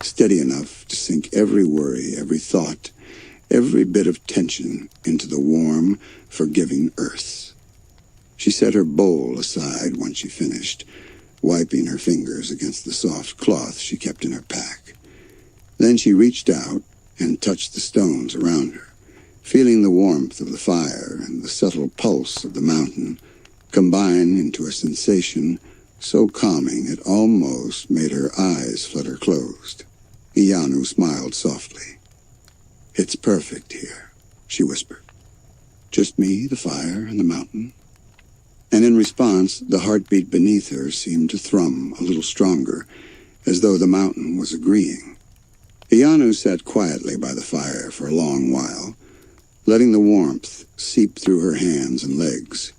steady enough to sink every worry, every thought, every bit of tension into the warm, forgiving earth. She set her bowl aside when she finished, wiping her fingers against the soft cloth she kept in her pack. Then she reached out and touched the stones around her, feeling the warmth of the fire and the subtle pulse of the mountain combine into a sensation so calming it almost made her eyes flutter closed. Iyanu smiled softly. "It's perfect here," she whispered. "Just me, the fire, and the mountain." And in response, the heartbeat beneath her seemed to thrum a little stronger, as though the mountain was agreeing. Iyanu sat quietly by the fire for a long while, letting the warmth seep through her hands and legs.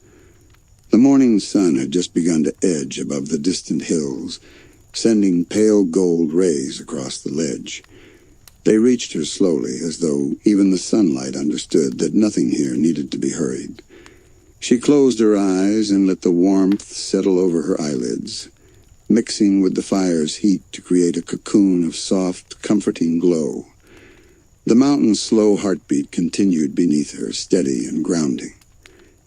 The morning sun had just begun to edge above the distant hills, sending pale gold rays across the ledge. They reached her slowly, as though even the sunlight understood that nothing here needed to be hurried. She closed her eyes and let the warmth settle over her eyelids, mixing with the fire's heat to create a cocoon of soft, comforting glow. The mountain's slow heartbeat continued beneath her, steady and grounding.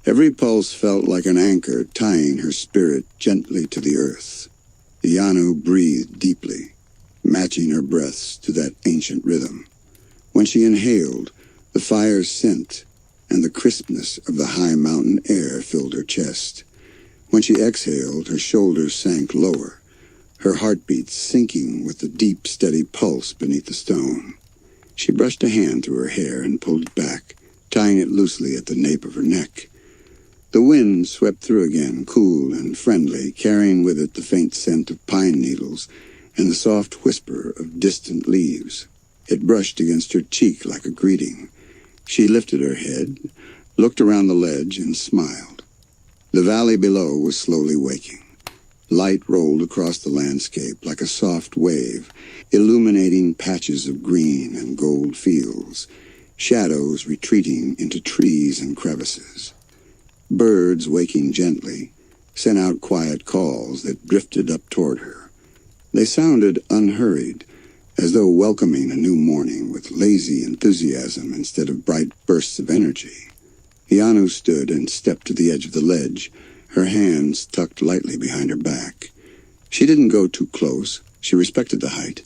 Every pulse felt like an anchor tying her spirit gently to the earth. Iyanu breathed deeply, matching her breaths to that ancient rhythm. When she inhaled, the fire's scent and the crispness of the high mountain air filled her chest. When she exhaled, her shoulders sank lower, her heartbeat sinking with the deep, steady pulse beneath the stone. She brushed a hand through her hair and pulled it back, tying it loosely at the nape of her neck. The wind swept through again, cool and friendly, carrying with it the faint scent of pine needles and the soft whisper of distant leaves. It brushed against her cheek like a greeting. She lifted her head, looked around the ledge, and smiled. The valley below was slowly waking. Light rolled across the landscape like a soft wave, illuminating patches of green and gold fields, shadows retreating into trees and crevices. Birds, waking gently, sent out quiet calls that drifted up toward her. They sounded unhurried, as though welcoming a new morning with lazy enthusiasm instead of bright bursts of energy. Iyanu stood and stepped to the edge of the ledge, her hands tucked lightly behind her back. She didn't go too close. She respected the height,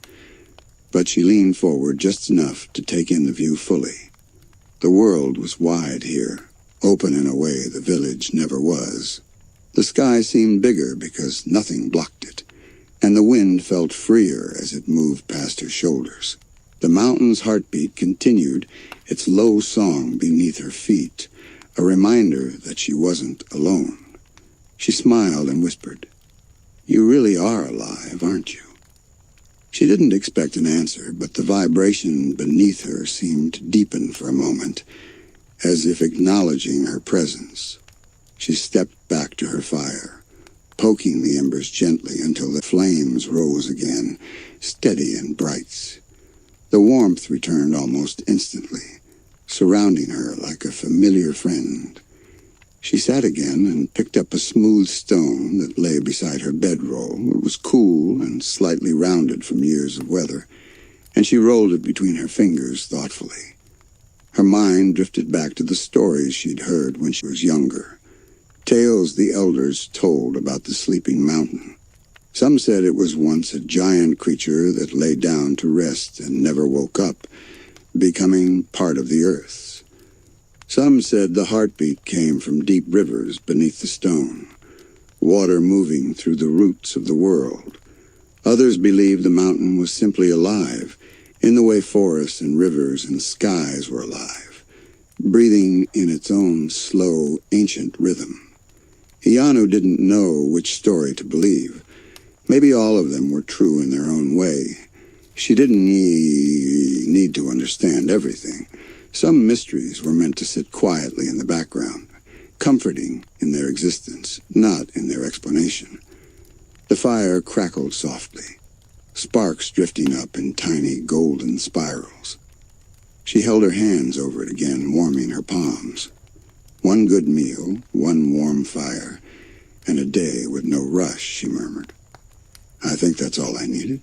but she leaned forward just enough to take in the view fully. The world was wide here, open in a way the village never was. The sky seemed bigger because nothing blocked it, and the wind felt freer as it moved past her shoulders. The mountain's heartbeat continued its low song beneath her feet, a reminder that she wasn't alone. She smiled and whispered, You really are alive, aren't you? She didn't expect an answer, but the vibration beneath her seemed to deepen for a moment, as if acknowledging her presence. She stepped back to her fire, poking the embers gently until the flames rose again, steady and bright. The warmth returned almost instantly, surrounding her like a familiar friend. She sat again and picked up a smooth stone that lay beside her bedroll. It was cool and slightly rounded from years of weather, and she rolled it between her fingers thoughtfully. Her mind drifted back to the stories she'd heard when she was younger. Tales the elders told about the sleeping mountain. Some said it was once a giant creature that lay down to rest and never woke up, becoming part of the earth. Some said the heartbeat came from deep rivers beneath the stone, water moving through the roots of the world. Others believed the mountain was simply alive, in the way forests and rivers and skies were alive, breathing in its own slow, ancient rhythm. Iyanu didn't know which story to believe. Maybe all of them were true in their own way. She didn't need to understand everything. Some mysteries were meant to sit quietly in the background, comforting in their existence, not in their explanation. The fire crackled softly, sparks drifting up in tiny golden spirals. She held her hands over it again, warming her palms. One good meal, one warm fire, and a day with no rush, she murmured. I think that's all I needed.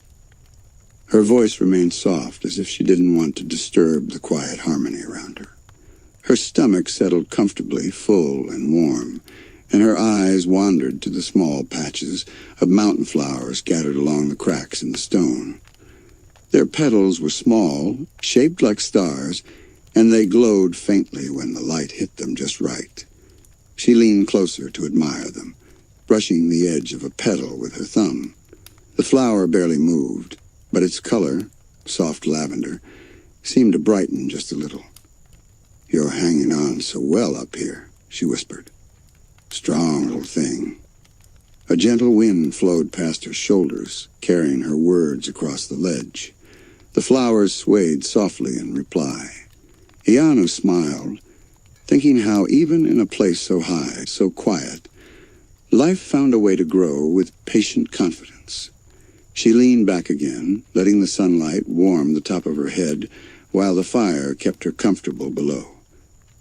Her voice remained soft, as if she didn't want to disturb the quiet harmony around her. Her stomach settled comfortably, full and warm, and her eyes wandered to the small patches of mountain flowers scattered along the cracks in the stone. Their petals were small, shaped like stars, and they glowed faintly when the light hit them just right. She leaned closer to admire them, brushing the edge of a petal with her thumb. The flower barely moved, but its color, soft lavender, seemed to brighten just a little. You're hanging on so well up here, she whispered. Strong little thing. A gentle wind flowed past her shoulders, carrying her words across the ledge. The flowers swayed softly in reply. Iyanu smiled, thinking how even in a place so high, so quiet, life found a way to grow with patient confidence. She leaned back again, letting the sunlight warm the top of her head while the fire kept her comfortable below.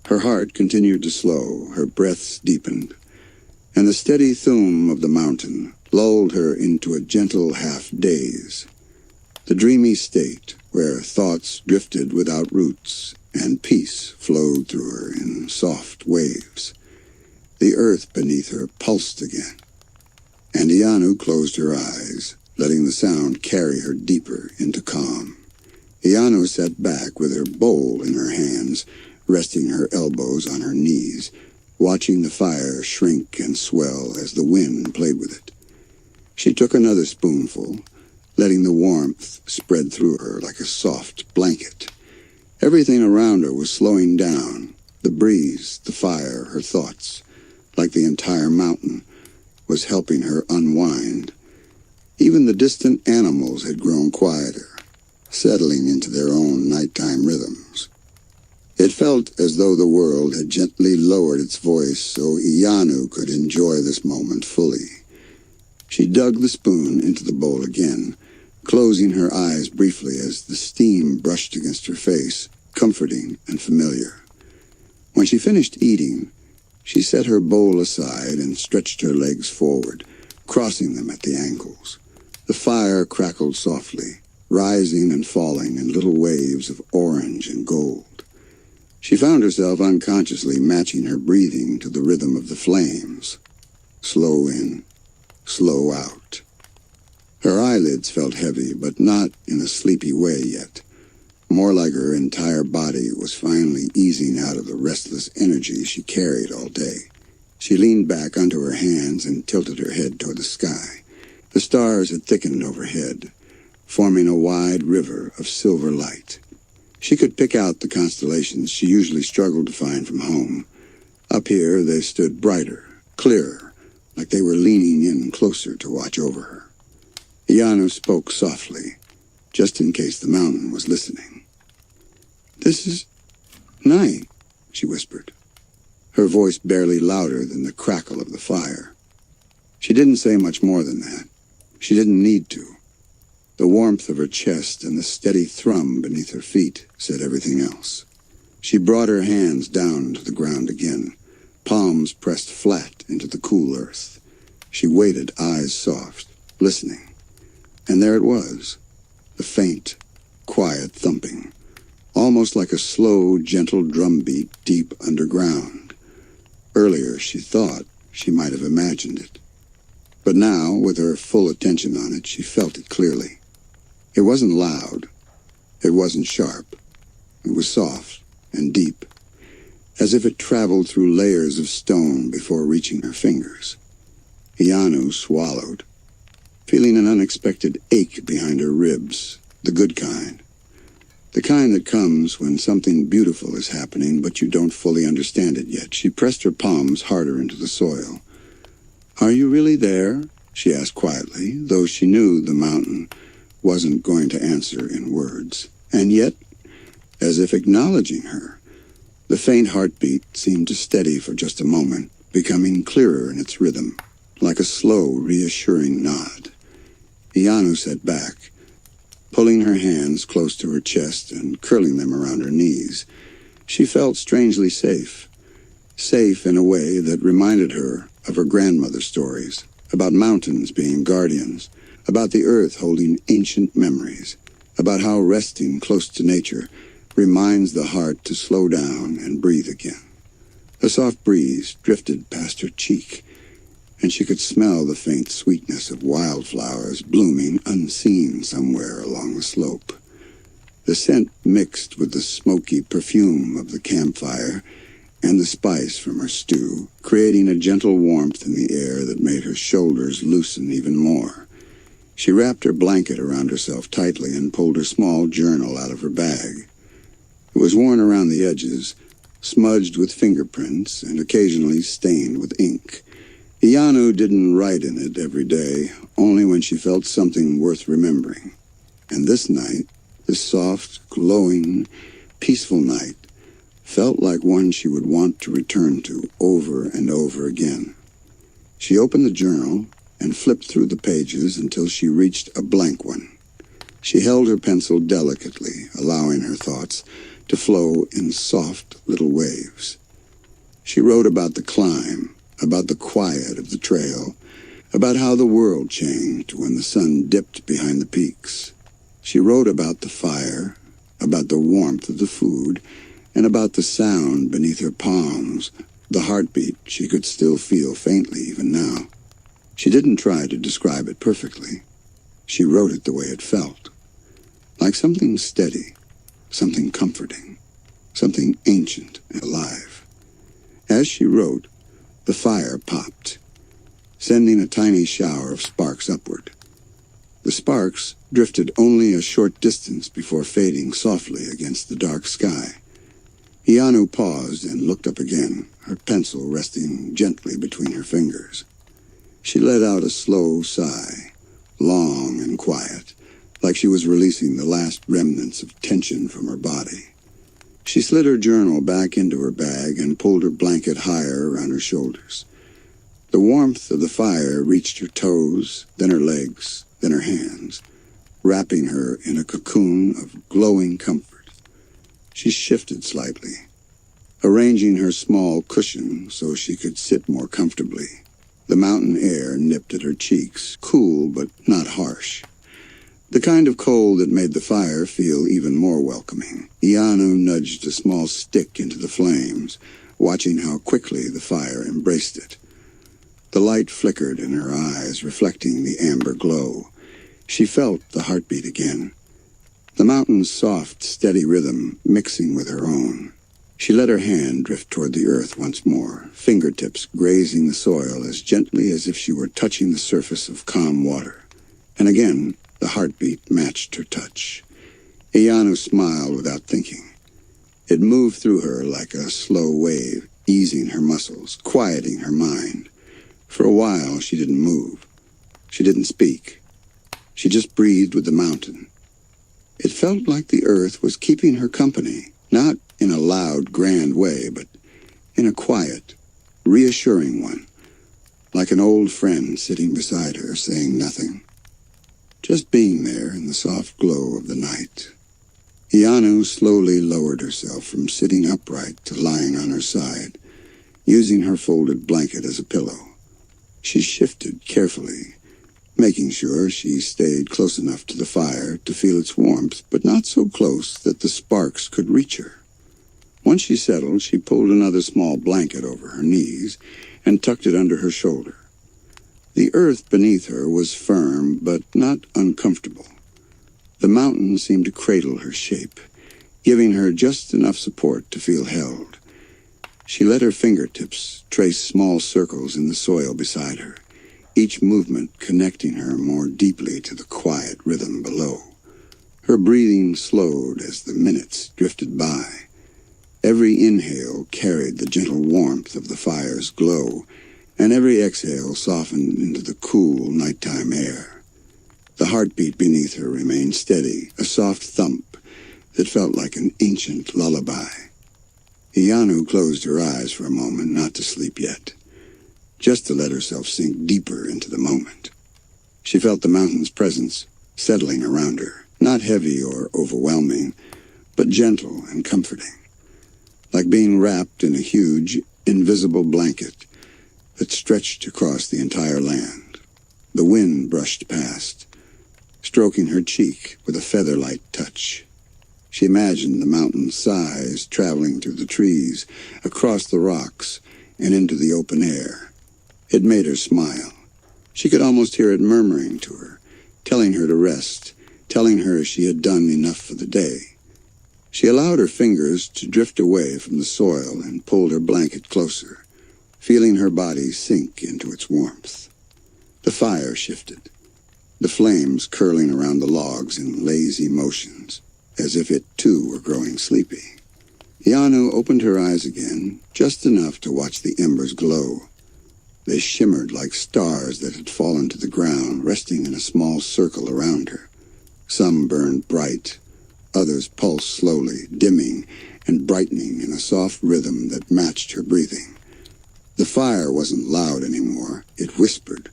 Her heart continued to slow, her breaths deepened, and the steady thum of the mountain lulled her into a gentle half-daze. The dreamy state where thoughts drifted without roots and peace flowed through her in soft waves. The earth beneath her pulsed again, and Iyanu closed her eyes, letting the sound carry her deeper into calm. Iyanu sat back with her bowl in her hands, resting her elbows on her knees, watching the fire shrink and swell as the wind played with it. She took another spoonful, letting the warmth spread through her like a soft blanket. Everything around her was slowing down, the breeze, the fire, her thoughts, like the entire mountain was helping her unwind. Even the distant animals had grown quieter, settling into their own nighttime rhythms. It felt as though the world had gently lowered its voice so Iyanu could enjoy this moment fully. She dug the spoon into the bowl again, closing her eyes briefly as the steam brushed against her face, comforting and familiar. When she finished eating, she set her bowl aside and stretched her legs forward, crossing them at the ankles. The fire crackled softly, rising and falling in little waves of orange and gold. She found herself unconsciously matching her breathing to the rhythm of the flames. Slow in, slow out. Her eyelids felt heavy, but not in a sleepy way yet. More like her entire body was finally easing out of the restless energy she carried all day. She leaned back onto her hands and tilted her head toward the sky. The stars had thickened overhead, forming a wide river of silver light. She could pick out the constellations she usually struggled to find from home. Up here they stood brighter, clearer, like they were leaning in closer to watch over her. Iyanu spoke softly, just in case the mountain was listening. "This is night," she whispered, her voice barely louder than the crackle of the fire. She didn't say much more than that. She didn't need to. The warmth of her chest and the steady thrum beneath her feet said everything else. She brought her hands down to the ground again, palms pressed flat into the cool earth. She waited, eyes soft, listening. And there it was, the faint, quiet thumping, almost like a slow, gentle drumbeat deep underground. Earlier, she thought she might have imagined it. But now, with her full attention on it, she felt it clearly. It wasn't loud. It wasn't sharp. It was soft and deep, as if it traveled through layers of stone before reaching her fingers. Iyanu swallowed, feeling an unexpected ache behind her ribs, the good kind. The kind that comes when something beautiful is happening, but you don't fully understand it yet. She pressed her palms harder into the soil. "Are you really there?" she asked quietly, though she knew the mountain wasn't going to answer in words. And yet, as if acknowledging her, the faint heartbeat seemed to steady for just a moment, becoming clearer in its rhythm, like a slow, reassuring nod. Iyanu sat back, pulling her hands close to her chest and curling them around her knees. She felt strangely safe. Safe in a way that reminded her of her grandmother's stories, about mountains being guardians, about the earth holding ancient memories, about how resting close to nature reminds the heart to slow down and breathe again. A soft breeze drifted past her cheek, and she could smell the faint sweetness of wildflowers blooming unseen somewhere along the slope. The scent mixed with the smoky perfume of the campfire and the spice from her stew, creating a gentle warmth in the air that made her shoulders loosen even more. She wrapped her blanket around herself tightly and pulled her small journal out of her bag. It was worn around the edges, smudged with fingerprints and occasionally stained with ink. Iyanu didn't write in it every day, only when she felt something worth remembering. And this night, this soft, glowing, peaceful night, felt like one she would want to return to over and over again. She opened the journal and flipped through the pages until she reached a blank one. She held her pencil delicately, allowing her thoughts to flow in soft little waves. She wrote about the climb, about the quiet of the trail, about how the world changed when the sun dipped behind the peaks. She wrote about the fire, about the warmth of the food, and about the sound beneath her palms, the heartbeat she could still feel faintly even now. She didn't try to describe it perfectly. She wrote it the way it felt, like something steady, something comforting, something ancient and alive. As she wrote, the fire popped, sending a tiny shower of sparks upward. The sparks drifted only a short distance before fading softly against the dark sky. Iyanu paused and looked up again, her pencil resting gently between her fingers. She let out a slow sigh, long and quiet, like she was releasing the last remnants of tension from her body. She slid her journal back into her bag and pulled her blanket higher around her shoulders. The warmth of the fire reached her toes, then her legs, then her hands, wrapping her in a cocoon of glowing comfort. She shifted slightly, arranging her small cushion so she could sit more comfortably. The mountain air nipped at her cheeks, cool but not harsh. The kind of cold that made the fire feel even more welcoming. Iyanu nudged a small stick into the flames, watching how quickly the fire embraced it. The light flickered in her eyes, reflecting the amber glow. She felt the heartbeat again, the mountain's soft, steady rhythm mixing with her own. She let her hand drift toward the earth once more, fingertips grazing the soil as gently as if she were touching the surface of calm water. And again, the heartbeat matched her touch. Iyanu smiled without thinking. It moved through her like a slow wave, easing her muscles, quieting her mind. For a while, she didn't move. She didn't speak. She just breathed with the mountain. It felt like the earth was keeping her company, not in a loud, grand way, but in a quiet, reassuring one, like an old friend sitting beside her saying nothing, just being there in the soft glow of the night. Iyanu slowly lowered herself from sitting upright to lying on her side, using her folded blanket as a pillow. She shifted carefully, making sure she stayed close enough to the fire to feel its warmth, but not so close that the sparks could reach her. Once she settled, she pulled another small blanket over her knees and tucked it under her shoulder. The earth beneath her was firm, but not uncomfortable. The mountain seemed to cradle her shape, giving her just enough support to feel held. She let her fingertips trace small circles in the soil beside her, each movement connecting her more deeply to the quiet rhythm below. Her breathing slowed as the minutes drifted by. Every inhale carried the gentle warmth of the fire's glow, and every exhale softened into the cool nighttime air. The heartbeat beneath her remained steady, a soft thump that felt like an ancient lullaby. Iyanu closed her eyes for a moment, not to sleep yet, just to let herself sink deeper into the moment. She felt the mountain's presence settling around her, not heavy or overwhelming, but gentle and comforting, like being wrapped in a huge, invisible blanket that stretched across the entire land. The wind brushed past, stroking her cheek with a feather-light touch. She imagined the mountain's sighs traveling through the trees, across the rocks, and into the open air. It made her smile. She could almost hear it murmuring to her, telling her to rest, telling her she had done enough for the day. She allowed her fingers to drift away from the soil and pulled her blanket closer, feeling her body sink into its warmth. The fire shifted, the flames curling around the logs in lazy motions, as if it too were growing sleepy. Iyanu opened her eyes again, just enough to watch the embers glow. They shimmered like stars that had fallen to the ground, resting in a small circle around her. Some burned bright, others pulsed slowly, dimming and brightening in a soft rhythm that matched her breathing. The fire wasn't loud anymore, it whispered.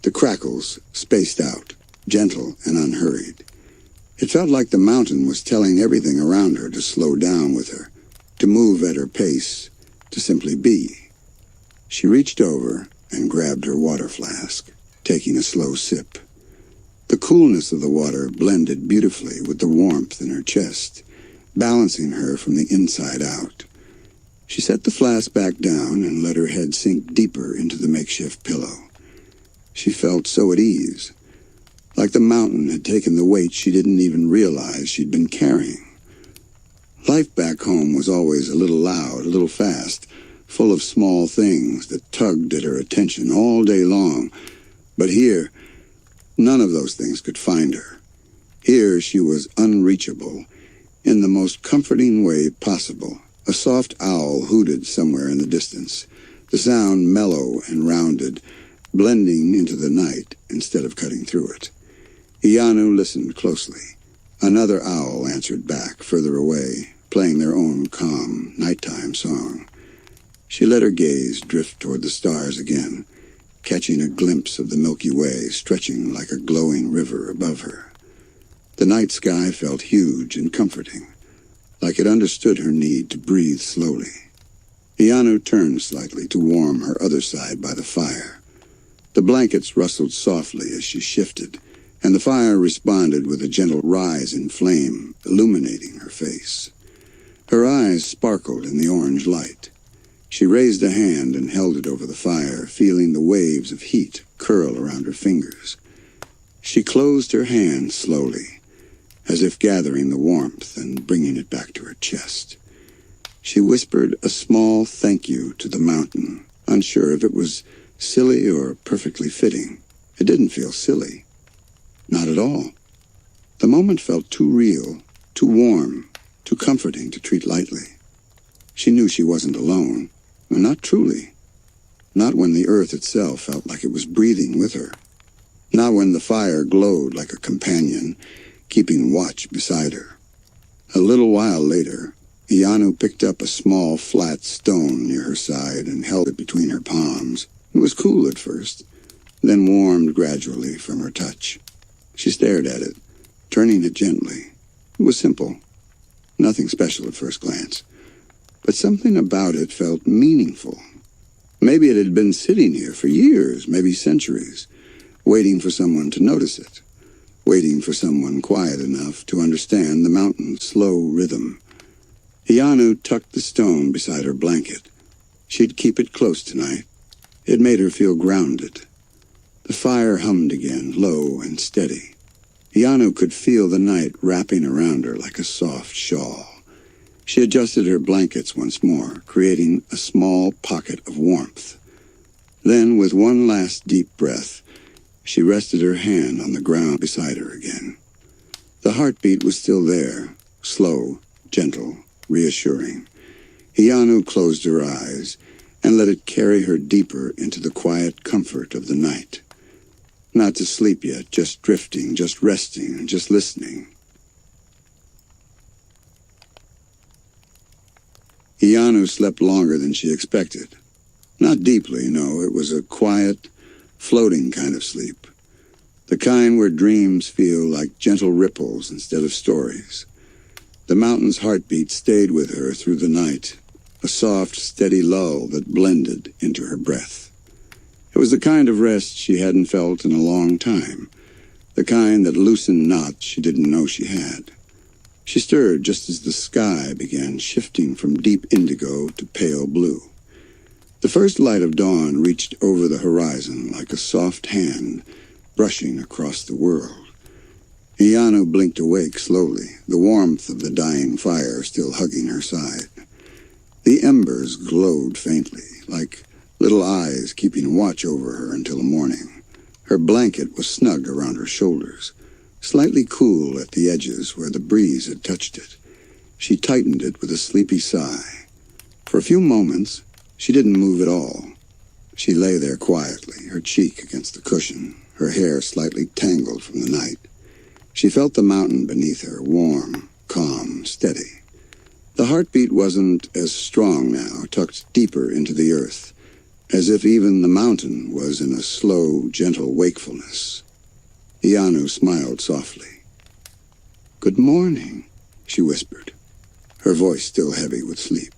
The crackles spaced out, gentle and unhurried. It felt like the mountain was telling everything around her to slow down with her, to move at her pace, to simply be. She reached over and grabbed her water flask, taking a slow sip. The coolness of the water blended beautifully with the warmth in her chest, balancing her from the inside out. She set the flask back down and let her head sink deeper into the makeshift pillow. She felt so at ease, like the mountain had taken the weight she didn't even realize she'd been carrying. Life back home was always a little loud, a little fast, full of small things that tugged at her attention all day long. But here, none of those things could find her. Here she was unreachable, in the most comforting way possible. A soft owl hooted somewhere in the distance, the sound mellow and rounded, blending into the night instead of cutting through it. Iyanu listened closely. Another owl answered back, further away, playing their own calm, nighttime song. She let her gaze drift toward the stars again, catching a glimpse of the Milky Way stretching like a glowing river above her. The night sky felt huge and comforting, like it understood her need to breathe slowly. Iyanu turned slightly to warm her other side by the fire. The blankets rustled softly as she shifted, and the fire responded with a gentle rise in flame, illuminating her face. Her eyes sparkled in the orange light. She raised a hand and held it over the fire, feeling the waves of heat curl around her fingers. She closed her hand slowly, as if gathering the warmth and bringing it back to her chest. She whispered a small thank you to the mountain, unsure if it was silly or perfectly fitting. It didn't feel silly. Not at all. The moment felt too real, too warm, too comforting to treat lightly. She knew she wasn't alone. Not truly. Not when the earth itself felt like it was breathing with her. Not when the fire glowed like a companion, keeping watch beside her. A little while later, Iyanu picked up a small, flat stone near her side and held it between her palms. It was cool at first, then warmed gradually from her touch. She stared at it, turning it gently. It was simple, nothing special at first glance, but something about it felt meaningful. Maybe it had been sitting here for years, maybe centuries, waiting for someone to notice it, waiting for someone quiet enough to understand the mountain's slow rhythm. Iyanu tucked the stone beside her blanket. She'd keep it close tonight. It made her feel grounded. The fire hummed again, low and steady. Iyanu could feel the night wrapping around her like a soft shawl. She adjusted her blankets once more, creating a small pocket of warmth. Then, with one last deep breath, she rested her hand on the ground beside her again. The heartbeat was still there, slow, gentle, reassuring. Iyanu closed her eyes and let it carry her deeper into the quiet comfort of the night. Not to sleep yet, just drifting, just resting, just listening. Iyanu slept longer than she expected. Not deeply, no, it was a quiet, floating kind of sleep. The kind where dreams feel like gentle ripples instead of stories. The mountain's heartbeat stayed with her through the night, a soft, steady lull that blended into her breath. It was the kind of rest she hadn't felt in a long time, the kind that loosened knots she didn't know she had. She stirred just as the sky began shifting from deep indigo to pale blue. The first light of dawn reached over the horizon like a soft hand brushing across the world. Iyanu blinked awake slowly, the warmth of the dying fire still hugging her side. The embers glowed faintly, like little eyes keeping watch over her until the morning. Her blanket was snug around her shoulders, slightly cool at the edges where the breeze had touched it. She tightened it with a sleepy sigh. For a few moments, she didn't move at all. She lay there quietly, her cheek against the cushion, her hair slightly tangled from the night. She felt the mountain beneath her, warm, calm, steady. The heartbeat wasn't as strong now, tucked deeper into the earth, as if even the mountain was in a slow, gentle wakefulness. Iyanu smiled softly. "Good morning," she whispered, her voice still heavy with sleep.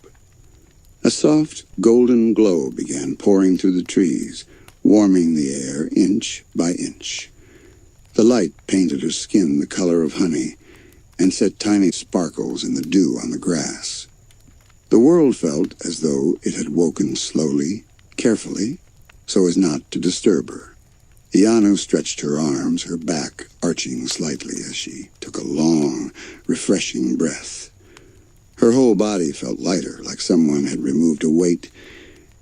A soft, golden glow began pouring through the trees, warming the air inch by inch. The light painted her skin the color of honey and set tiny sparkles in the dew on the grass. The world felt as though it had woken slowly, carefully, so as not to disturb her. Iyanu stretched her arms, her back arching slightly as she took a long, refreshing breath. Her whole body felt lighter, like someone had removed a weight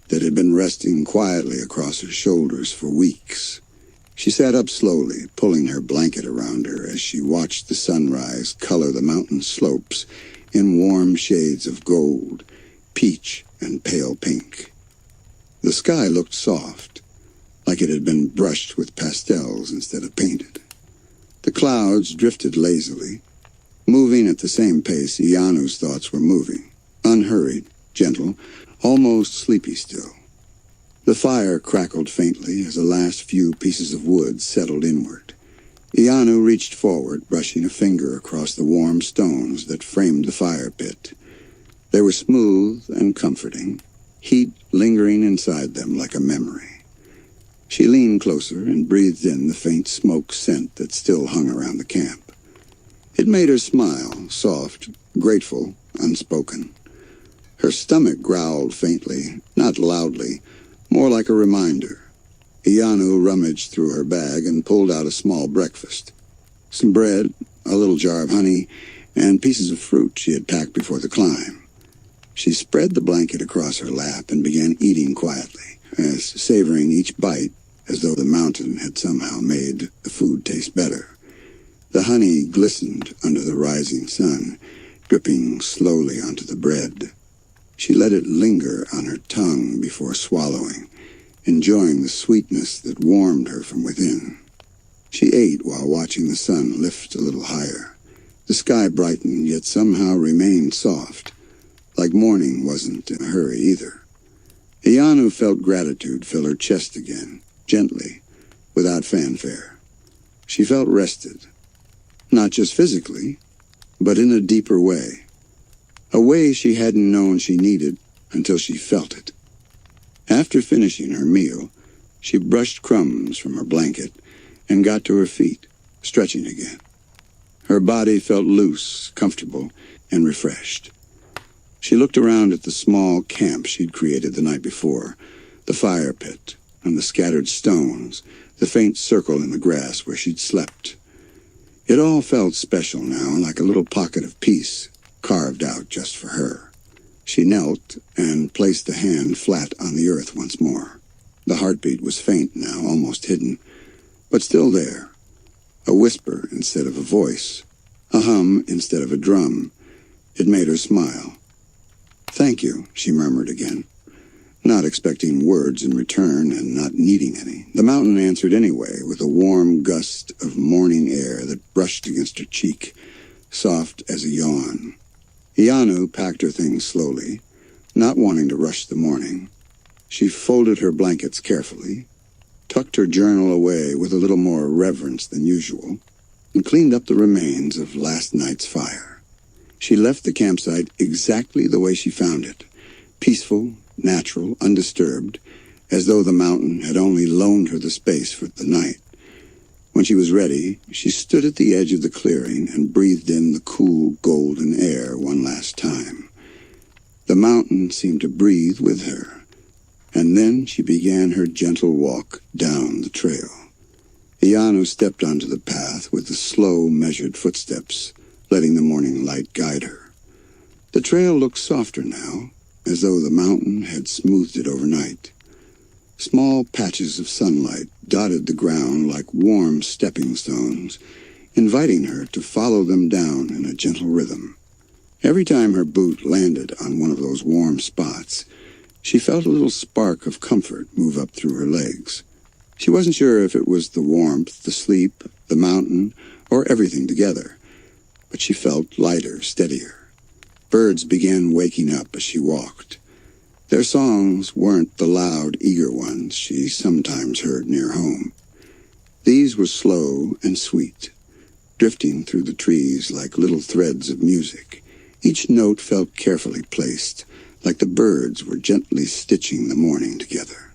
that had been resting quietly across her shoulders for weeks. She sat up slowly, pulling her blanket around her as she watched the sunrise color the mountain slopes in warm shades of gold, peach, and pale pink. The sky looked soft, like it had been brushed with pastels instead of painted. The clouds drifted lazily, moving at the same pace Iyanu's thoughts were moving, unhurried, gentle, almost sleepy still. The fire crackled faintly as the last few pieces of wood settled inward. Iyanu reached forward, brushing a finger across the warm stones that framed the fire pit. They were smooth and comforting, heat lingering inside them like a memory. She leaned closer and breathed in the faint smoke scent that still hung around the camp. It made her smile, soft, grateful, unspoken. Her stomach growled faintly, not loudly, more like a reminder. Iyanu rummaged through her bag and pulled out a small breakfast. Some bread, a little jar of honey, and pieces of fruit she had packed before the climb. She spread the blanket across her lap and began eating quietly, savoring each bite as though the mountain had somehow made the food taste better. The honey glistened under the rising sun, dripping slowly onto the bread. She let it linger on her tongue before swallowing, enjoying the sweetness that warmed her from within. She ate while watching the sun lift a little higher. The sky brightened, yet somehow remained soft, like morning wasn't in a hurry either. Iyanu felt gratitude fill her chest again, gently, without fanfare. She felt rested, not just physically, but in a deeper way. A way she hadn't known she needed until she felt it. After finishing her meal, she brushed crumbs from her blanket and got to her feet, stretching again. Her body felt loose, comfortable, and refreshed. She looked around at the small camp she'd created the night before, the fire pit, and the scattered stones, the faint circle in the grass where she'd slept. It all felt special now, like a little pocket of peace carved out just for her. She knelt and placed the hand flat on the earth once more. The heartbeat was faint now, almost hidden, but still there. A whisper instead of a voice, a hum instead of a drum. It made her smile. "Thank you," she murmured again, not expecting words in return and not needing any. The mountain answered anyway, with a warm gust of morning air that brushed against her cheek, soft as a yawn. Iyanu packed her things slowly, not wanting to rush the morning. She folded her blankets carefully, tucked her journal away with a little more reverence than usual, and cleaned up the remains of last night's fire. She left the campsite exactly the way she found it, peaceful, natural, undisturbed, as though the mountain had only loaned her the space for the night. When she was ready, she stood at the edge of the clearing and breathed in the cool, golden air one last time. The mountain seemed to breathe with her, and then she began her gentle walk down the trail. Iyanu stepped onto the path with the slow, measured footsteps, letting the morning light guide her. The trail looked softer now, as though the mountain had smoothed it overnight. Small patches of sunlight dotted the ground like warm stepping stones, inviting her to follow them down in a gentle rhythm. Every time her boot landed on one of those warm spots, she felt a little spark of comfort move up through her legs. She wasn't sure if it was the warmth, the sleep, the mountain, or everything together, but she felt lighter, steadier. Birds began waking up as she walked. Their songs weren't the loud, eager ones she sometimes heard near home. These were slow and sweet, drifting through the trees like little threads of music. Each note felt carefully placed, like the birds were gently stitching the morning together.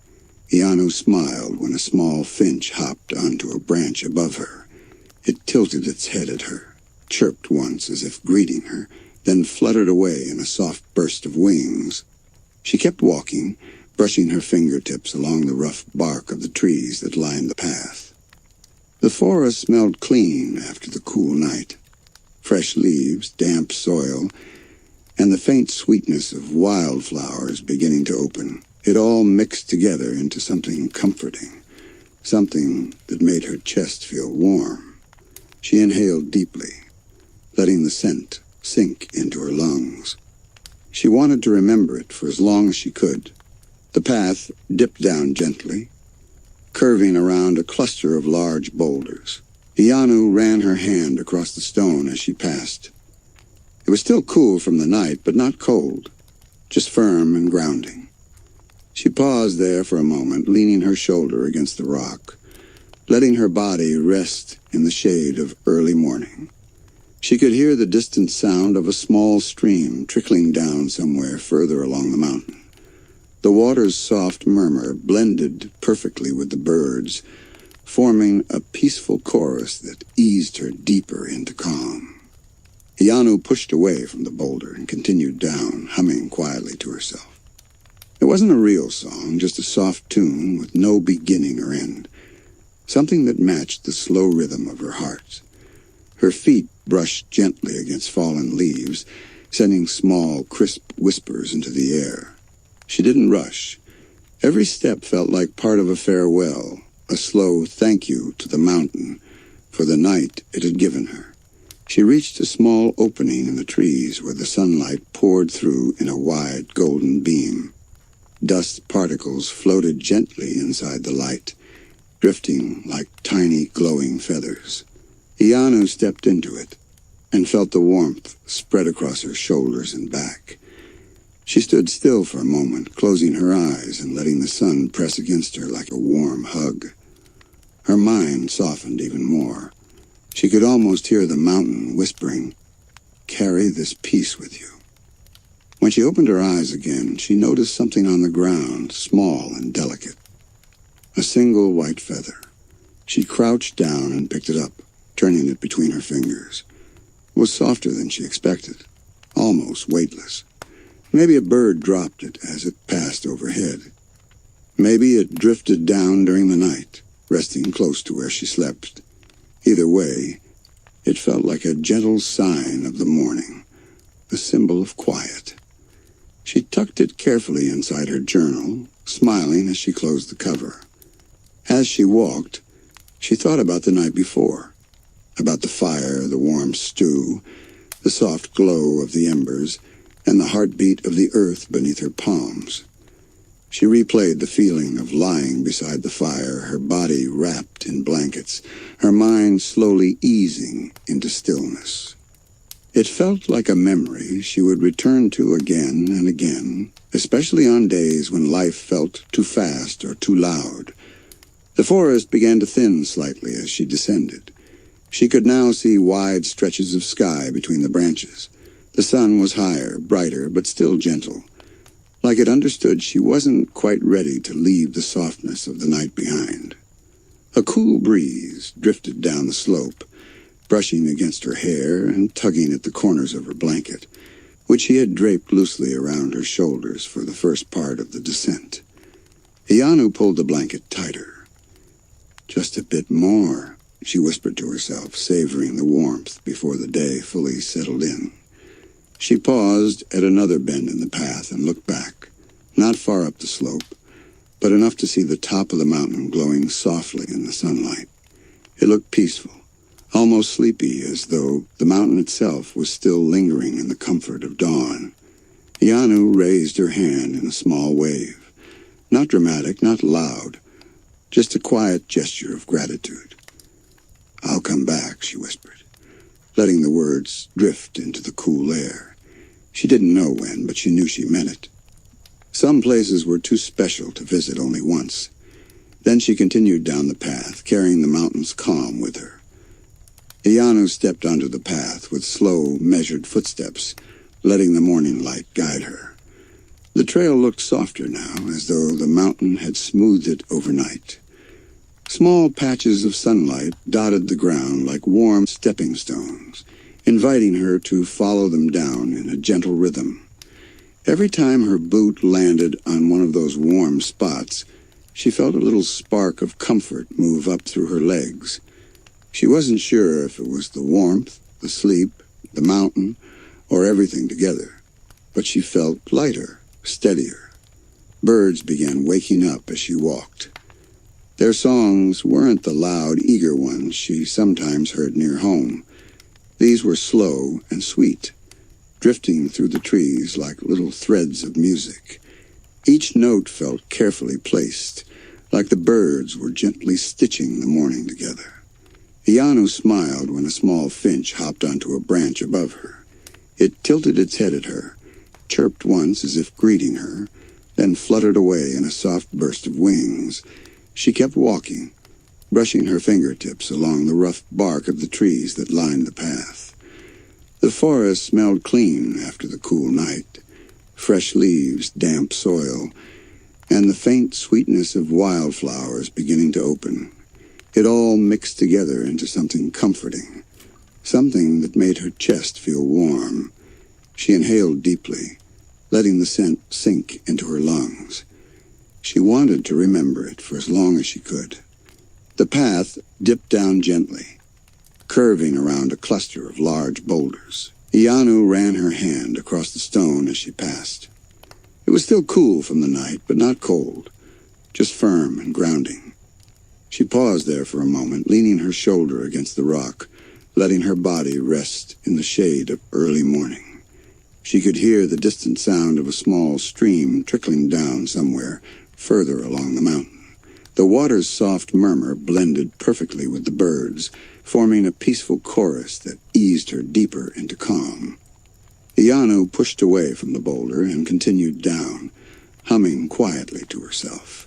Iyanu smiled when a small finch hopped onto a branch above her. It tilted its head at her, chirped once as if greeting her, then fluttered away in a soft burst of wings. She kept walking, brushing her fingertips along the rough bark of the trees that lined the path. The forest smelled clean after the cool night. Fresh leaves, damp soil, and the faint sweetness of wildflowers beginning to open. It all mixed together into something comforting, something that made her chest feel warm. She inhaled deeply, letting the scent sink into her lungs. She wanted to remember it for as long as she could. The path dipped down gently, curving around a cluster of large boulders. Iyanu ran her hand across the stone as she passed. It was still cool from the night, but not cold, just firm and grounding. She paused there for a moment, leaning her shoulder against the rock, letting her body rest in the shade of early morning. She could hear the distant sound of a small stream trickling down somewhere further along the mountain. The water's soft murmur blended perfectly with the birds, forming a peaceful chorus that eased her deeper into calm. Iyanu pushed away from the boulder and continued down, humming quietly to herself. It wasn't a real song, just a soft tune with no beginning or end, something that matched the slow rhythm of her heart. Her feet brushed gently against fallen leaves, sending small, crisp whispers into the air. She didn't rush. Every step felt like part of a farewell, a slow thank you to the mountain for the night it had given her. She reached a small opening in the trees where the sunlight poured through in a wide golden beam. Dust particles floated gently inside the light, drifting like tiny glowing feathers. Iyanu stepped into it and felt the warmth spread across her shoulders and back. She stood still for a moment, closing her eyes and letting the sun press against her like a warm hug. Her mind softened even more. She could almost hear the mountain whispering, "Carry this peace with you." When she opened her eyes again, she noticed something on the ground, small and delicate. A single white feather. She crouched down and picked it up, turning it between her fingers. It was softer than she expected, almost weightless. Maybe a bird dropped it as it passed overhead. Maybe it drifted down during the night, resting close to where she slept. Either way, it felt like a gentle sign of the morning, a symbol of quiet. She tucked it carefully inside her journal, smiling as she closed the cover. As she walked, she thought about the night before, about the fire, the warm stew, the soft glow of the embers, and the heartbeat of the earth beneath her palms. She replayed the feeling of lying beside the fire, her body wrapped in blankets, her mind slowly easing into stillness. It felt like a memory she would return to again and again, especially on days when life felt too fast or too loud. The forest began to thin slightly as she descended. She could now see wide stretches of sky between the branches. The sun was higher, brighter, but still gentle. Like it understood she wasn't quite ready to leave the softness of the night behind. A cool breeze drifted down the slope, brushing against her hair and tugging at the corners of her blanket, which she had draped loosely around her shoulders for the first part of the descent. Iyanu pulled the blanket tighter. "Just a bit more," she whispered to herself, savoring the warmth before the day fully settled in. She paused at another bend in the path and looked back, not far up the slope, but enough to see the top of the mountain glowing softly in the sunlight. It looked peaceful, almost sleepy, as though the mountain itself was still lingering in the comfort of dawn. Iyanu raised her hand in a small wave. Not dramatic, not loud, just a quiet gesture of gratitude. "I'll come back," she whispered, letting the words drift into the cool air. She didn't know when, but she knew she meant it. Some places were too special to visit only once. Then she continued down the path, carrying the mountain's calm with her. Iyanu stepped onto the path with slow, measured footsteps, letting the morning light guide her. The trail looked softer now, as though the mountain had smoothed it overnight. Small patches of sunlight dotted the ground like warm stepping stones, inviting her to follow them down in a gentle rhythm. Every time her boot landed on one of those warm spots, she felt a little spark of comfort move up through her legs. She wasn't sure if it was the warmth, the sleep, the mountain, or everything together, but she felt lighter, steadier. Birds began waking up as she walked. Their songs weren't the loud, eager ones she sometimes heard near home. These were slow and sweet, drifting through the trees like little threads of music. Each note felt carefully placed, like the birds were gently stitching the morning together. Iyanu smiled when a small finch hopped onto a branch above her. It tilted its head at her, chirped once as if greeting her, then fluttered away in a soft burst of wings. She kept walking, brushing her fingertips along the rough bark of the trees that lined the path. The forest smelled clean after the cool night, fresh leaves, damp soil, and the faint sweetness of wildflowers beginning to open. It all mixed together into something comforting, something that made her chest feel warm. She inhaled deeply, letting the scent sink into her lungs. She wanted to remember it for as long as she could. The path dipped down gently, curving around a cluster of large boulders. Iyanu ran her hand across the stone as she passed. It was still cool from the night, but not cold, just firm and grounding. She paused there for a moment, leaning her shoulder against the rock, letting her body rest in the shade of early morning. She could hear the distant sound of a small stream trickling down somewhere further along the mountain. The water's soft murmur blended perfectly with the birds, forming a peaceful chorus that eased her deeper into calm. Iyanu pushed away from the boulder and continued down, humming quietly to herself.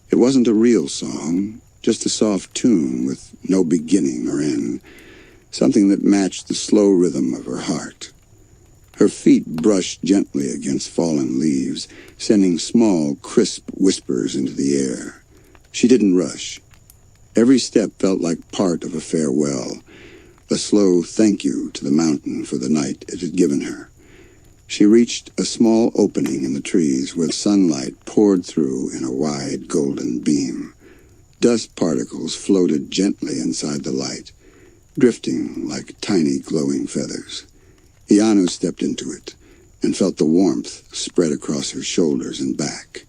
It wasn't a real song, just a soft tune with no beginning or end, something that matched the slow rhythm of her heart. Her feet brushed gently against fallen leaves, sending small, crisp whispers into the air. She didn't rush. Every step felt like part of a farewell, a slow thank you to the mountain for the night it had given her. She reached a small opening in the trees where sunlight poured through in a wide golden beam. Dust particles floated gently inside the light, drifting like tiny glowing feathers. Iyanu stepped into it and felt the warmth spread across her shoulders and back.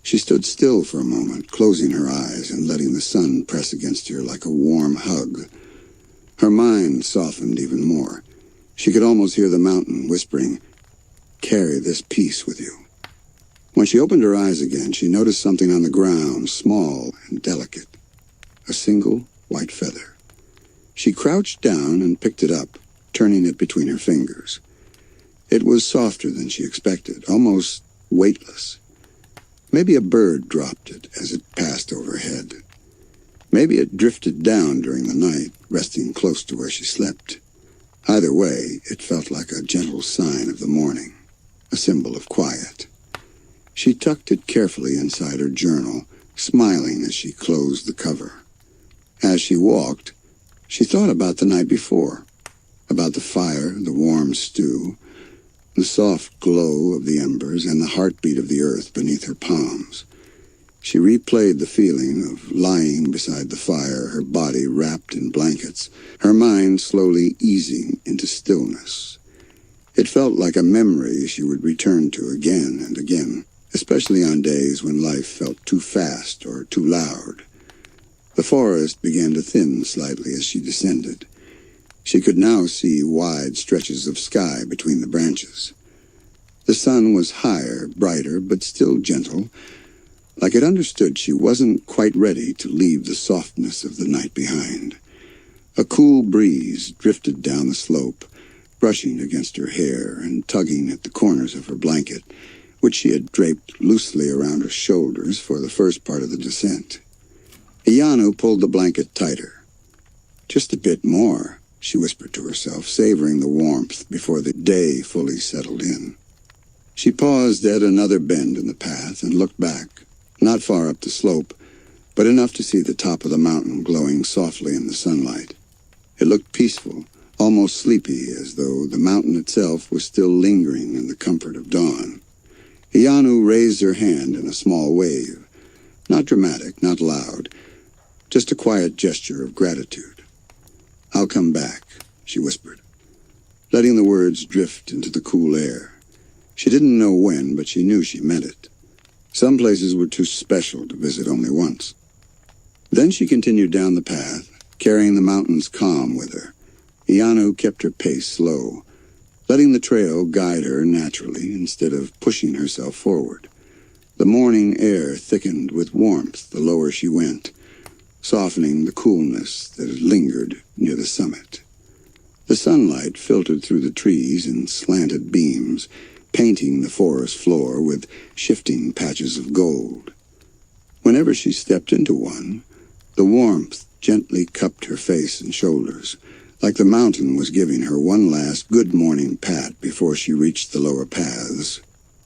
She stood still for a moment, closing her eyes and letting the sun press against her like a warm hug. Her mind softened even more. She could almost hear the mountain whispering, "Carry this peace with you." When she opened her eyes again, she noticed something on the ground, small and delicate. A single white feather. She crouched down and picked it up, turning it between her fingers. It was softer than she expected, almost weightless. Maybe a bird dropped it as it passed overhead. Maybe it drifted down during the night, resting close to where she slept. Either way, it felt like a gentle sign of the morning, a symbol of quiet. She tucked it carefully inside her journal, smiling as she closed the cover. As she walked, she thought about the night before, about the fire, the warm stew, the soft glow of the embers, and the heartbeat of the earth beneath her palms. She replayed the feeling of lying beside the fire, her body wrapped in blankets, her mind slowly easing into stillness. It felt like a memory she would return to again and again, especially on days when life felt too fast or too loud. The forest began to thin slightly as she descended. She could now see wide stretches of sky between the branches. The sun was higher, brighter, but still gentle, like it understood she wasn't quite ready to leave the softness of the night behind. A cool breeze drifted down the slope, brushing against her hair and tugging at the corners of her blanket, which she had draped loosely around her shoulders for the first part of the descent. Iyanu pulled the blanket tighter. "Just a bit more," she whispered to herself, savoring the warmth before the day fully settled in. She paused at another bend in the path and looked back, not far up the slope, but enough to see the top of the mountain glowing softly in the sunlight. It looked peaceful, almost sleepy, as though the mountain itself was still lingering in the comfort of dawn. Iyanu raised her hand in a small wave, not dramatic, not loud, just a quiet gesture of gratitude. "I'll come back," she whispered, letting the words drift into the cool air. She didn't know when, but she knew she meant it. Some places were too special to visit only once. Then she continued down the path, carrying the mountain's calm with her. Iyanu kept her pace slow, letting the trail guide her naturally instead of pushing herself forward. The morning air thickened with warmth the lower she went, softening the coolness that had lingered near the summit. The sunlight filtered through the trees in slanted beams, painting the forest floor with shifting patches of gold. Whenever she stepped into one, the warmth gently cupped her face and shoulders, like the mountain was giving her one last good morning pat before she reached the lower paths.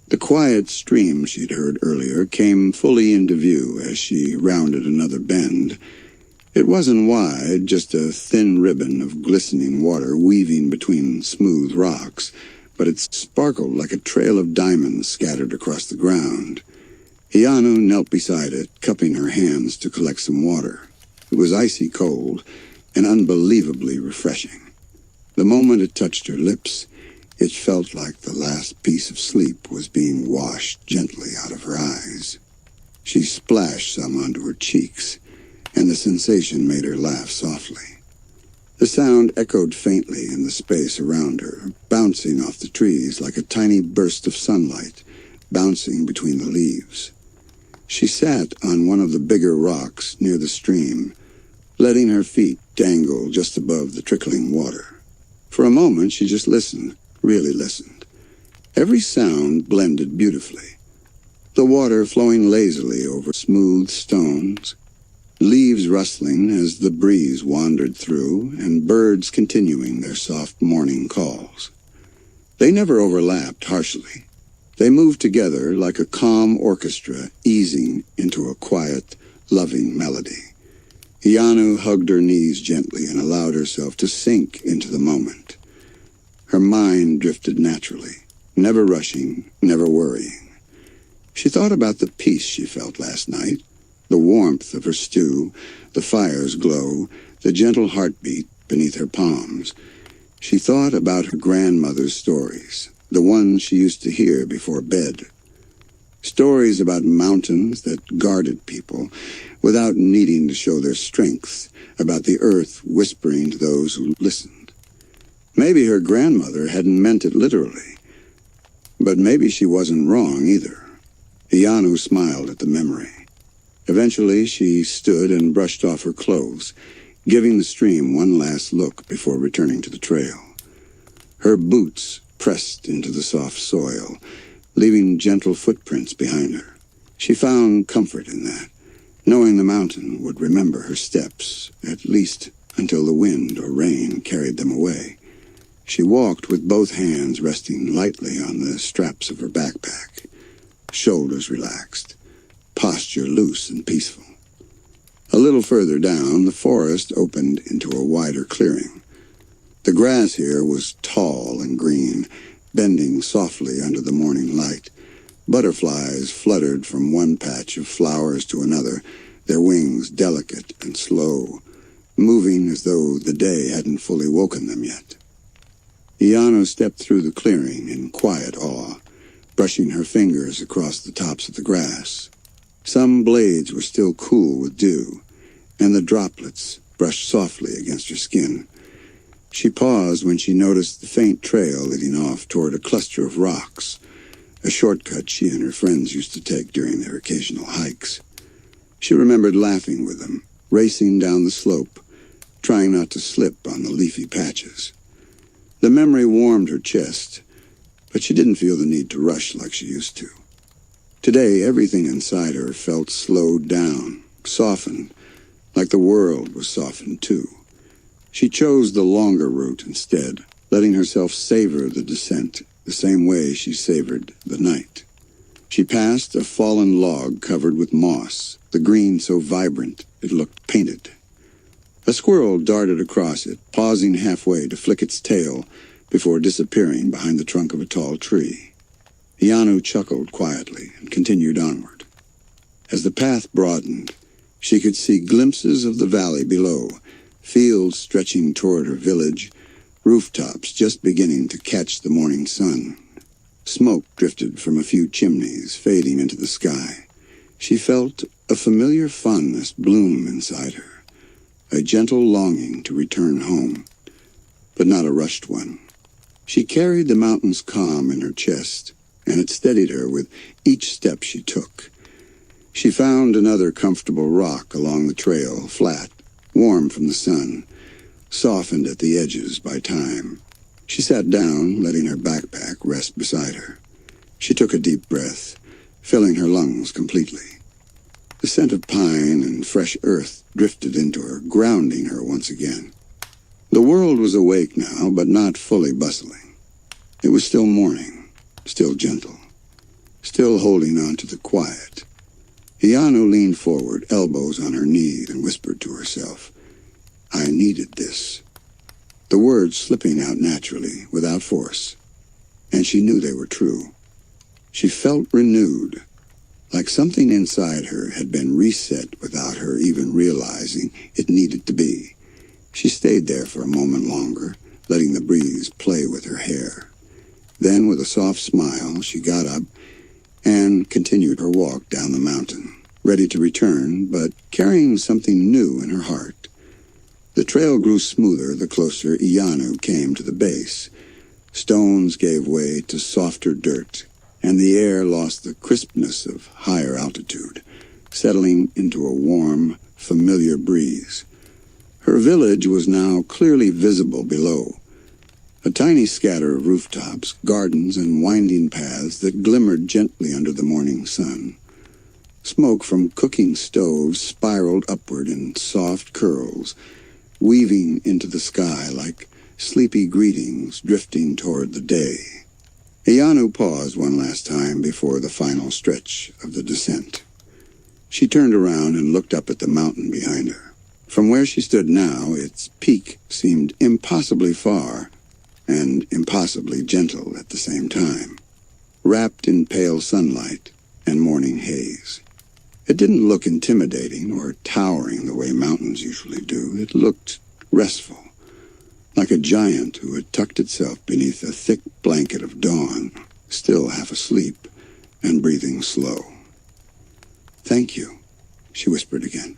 The quiet stream she'd heard earlier came fully into view as she rounded another bend. It wasn't wide, just a thin ribbon of glistening water weaving between smooth rocks, but it sparkled like a trail of diamonds scattered across the ground. Iyanu knelt beside it, cupping her hands to collect some water. It was icy cold and unbelievably refreshing. The moment it touched her lips, it felt like the last piece of sleep was being washed gently out of her eyes. She splashed some onto her cheeks, and the sensation made her laugh softly. The sound echoed faintly in the space around her, bouncing off the trees like a tiny burst of sunlight, bouncing between the leaves. She sat on one of the bigger rocks near the stream, letting her feet dangle just above the trickling water. For a moment she just listened, really listened. Every sound blended beautifully. The water flowing lazily over smooth stones, leaves rustling as the breeze wandered through, and birds continuing their soft morning calls. They never overlapped harshly. They moved together like a calm orchestra easing into a quiet, loving melody. Iyanu hugged her knees gently and allowed herself to sink into the moment. Her mind drifted naturally, never rushing, never worrying. She thought about the peace she felt last night, the warmth of her stew, the fire's glow, the gentle heartbeat beneath her palms. She thought about her grandmother's stories, the ones she used to hear before bed. Stories about mountains that guarded people without needing to show their strength, about the earth whispering to those who listened. Maybe her grandmother hadn't meant it literally, but maybe she wasn't wrong either. Iyanu smiled at the memory. Eventually, she stood and brushed off her clothes, giving the stream one last look before returning to the trail. Her boots pressed into the soft soil, leaving gentle footprints behind her. She found comfort in that, knowing the mountain would remember her steps, at least until the wind or rain carried them away. She walked with both hands resting lightly on the straps of her backpack, shoulders relaxed, posture loose and peaceful. A little further down, the forest opened into a wider clearing. The grass here was tall and green, bending softly under the morning light. Butterflies fluttered from one patch of flowers to another, their wings delicate and slow, moving as though the day hadn't fully woken them yet. Iyanu stepped through the clearing in quiet awe, brushing her fingers across the tops of the grass. Some blades were still cool with dew, and the droplets brushed softly against her skin. She paused when she noticed the faint trail leading off toward a cluster of rocks, a shortcut she and her friends used to take during their occasional hikes. She remembered laughing with them, racing down the slope, trying not to slip on the leafy patches. The memory warmed her chest, but she didn't feel the need to rush like she used to. Today, everything inside her felt slowed down, softened, like the world was softened too. She chose the longer route instead, letting herself savor the descent the same way she savored the night. She passed a fallen log covered with moss, the green so vibrant it looked painted. A squirrel darted across it, pausing halfway to flick its tail before disappearing behind the trunk of a tall tree. Iyanu chuckled quietly and continued onward. As the path broadened, she could see glimpses of the valley below, fields stretching toward her village, rooftops just beginning to catch the morning sun. Smoke drifted from a few chimneys, fading into the sky. She felt a familiar fondness bloom inside her, a gentle longing to return home, but not a rushed one. She carried the mountain's calm in her chest, and it steadied her with each step she took. She found another comfortable rock along the trail, flat, warm from the sun, softened at the edges by time. She sat down, letting her backpack rest beside her. She took a deep breath, filling her lungs completely. The scent of pine and fresh earth drifted into her, grounding her once again. The world was awake now, but not fully bustling. It was still morning, still gentle, still holding on to the quiet. Iyanu leaned forward, elbows on her knees, and whispered to herself, "I needed this." The words slipping out naturally, without force, and she knew they were true. She felt renewed, like something inside her had been reset without her even realizing it needed to be. She stayed there for a moment longer, letting the breeze play with her hair. Then, with a soft smile, she got up and continued her walk down the mountain, ready to return, but carrying something new in her heart. The trail grew smoother the closer Iyanu came to the base. Stones gave way to softer dirt, and the air lost the crispness of higher altitude, settling into a warm, familiar breeze. Her village was now clearly visible below, a tiny scatter of rooftops, gardens, and winding paths that glimmered gently under the morning sun. Smoke from cooking stoves spiraled upward in soft curls, weaving into the sky like sleepy greetings drifting toward the day. Iyanu paused one last time before the final stretch of the descent. She turned around and looked up at the mountain behind her. From where she stood now, its peak seemed impossibly far and impossibly gentle at the same time, wrapped in pale sunlight and morning haze. It didn't look intimidating or towering the way mountains usually do. It looked restful, like a giant who had tucked itself beneath a thick blanket of dawn, still half asleep and breathing slow. "Thank you," she whispered again,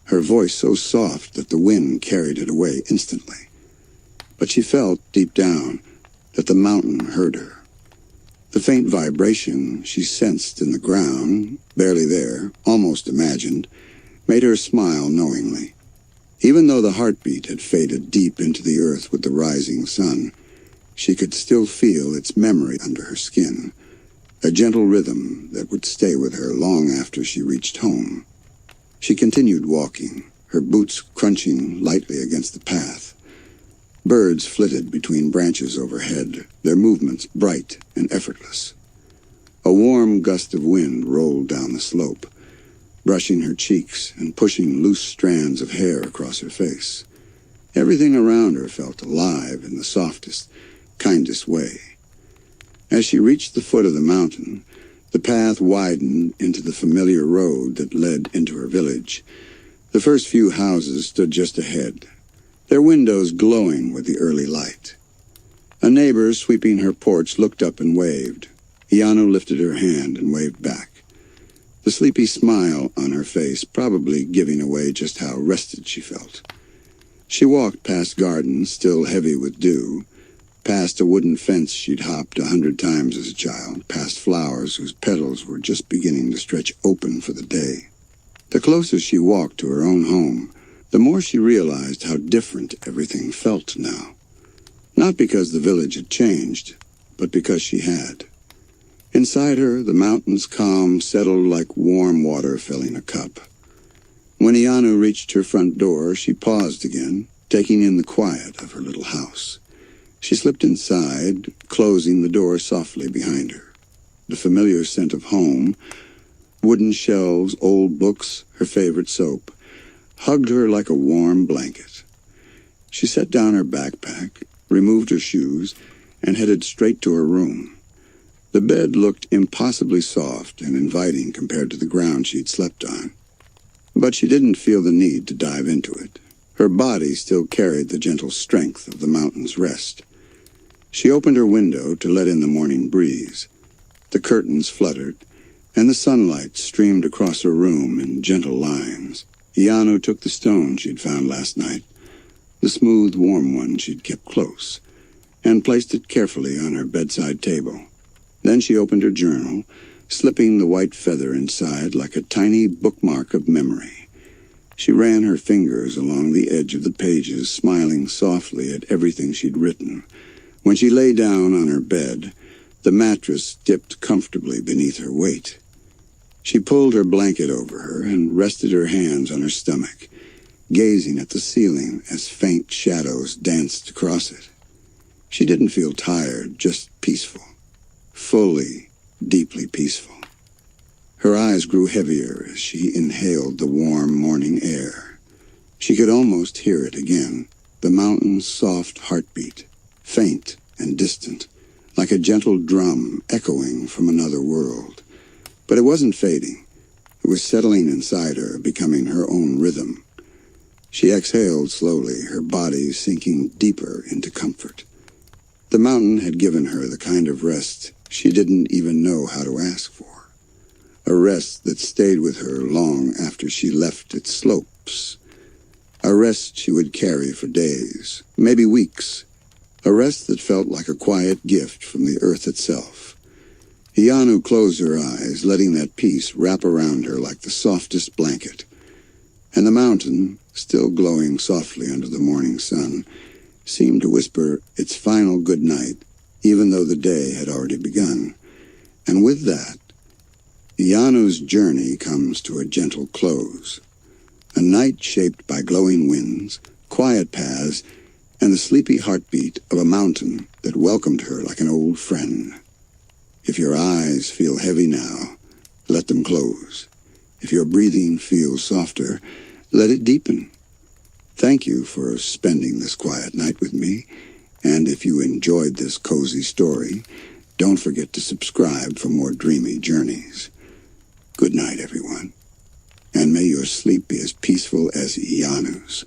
her voice so soft that the wind carried it away instantly. But she felt, deep down, that the mountain heard her. The faint vibration she sensed in the ground, barely there, almost imagined, made her smile knowingly. Even though the heartbeat had faded deep into the earth with the rising sun, she could still feel its memory under her skin, a gentle rhythm that would stay with her long after she reached home. She continued walking, her boots crunching lightly against the path. Birds flitted between branches overhead, their movements bright and effortless. A warm gust of wind rolled down the slope, brushing her cheeks and pushing loose strands of hair across her face. Everything around her felt alive in the softest, kindest way. As she reached the foot of the mountain, the path widened into the familiar road that led into her village. The first few houses stood just ahead, their windows glowing with the early light. A neighbor sweeping her porch looked up and waved. Iyanu lifted her hand and waved back, the sleepy smile on her face probably giving away just how rested she felt. She walked past gardens still heavy with dew, past a wooden fence she'd hopped 100 times as a child, past flowers whose petals were just beginning to stretch open for the day. The closer she walked to her own home, the more she realized how different everything felt now. Not because the village had changed, but because she had. Inside her, the mountain's calm settled like warm water filling a cup. When Iyanu reached her front door, she paused again, taking in the quiet of her little house. She slipped inside, closing the door softly behind her. The familiar scent of home, wooden shelves, old books, her favorite soap, hugged her like a warm blanket. She set down her backpack, removed her shoes, and headed straight to her room. The bed looked impossibly soft and inviting compared to the ground she'd slept on. But she didn't feel the need to dive into it. Her body still carried the gentle strength of the mountain's rest. She opened her window to let in the morning breeze. The curtains fluttered, and the sunlight streamed across her room in gentle lines. Iyanu took the stone she'd found last night, the smooth, warm one she'd kept close, and placed it carefully on her bedside table. Then she opened her journal, slipping the white feather inside like a tiny bookmark of memory. She ran her fingers along the edge of the pages, smiling softly at everything she'd written. When she lay down on her bed, the mattress dipped comfortably beneath her weight. She pulled her blanket over her and rested her hands on her stomach, gazing at the ceiling as faint shadows danced across it. She didn't feel tired, just peaceful. Fully, deeply peaceful. Her eyes grew heavier as she inhaled the warm morning air. She could almost hear it again, the mountain's soft heartbeat, faint and distant, like a gentle drum echoing from another world. But it wasn't fading. It was settling inside her, becoming her own rhythm. She exhaled slowly, her body sinking deeper into comfort. The mountain had given her the kind of rest she didn't even know how to ask for. A rest that stayed with her long after she left its slopes. A rest she would carry for days, maybe weeks. A rest that felt like a quiet gift from the earth itself. Iyanu closed her eyes, letting that peace wrap around her like the softest blanket. And the mountain, still glowing softly under the morning sun, seemed to whisper its final good night, even though the day had already begun. And with that, Iyanu's journey comes to a gentle close. A night shaped by glowing winds, quiet paths, and the sleepy heartbeat of a mountain that welcomed her like an old friend. If your eyes feel heavy now, let them close. If your breathing feels softer, let it deepen. Thank you for spending this quiet night with me, and if you enjoyed this cozy story, don't forget to subscribe for more dreamy journeys. Good night, everyone, and may your sleep be as peaceful as Iyanu's.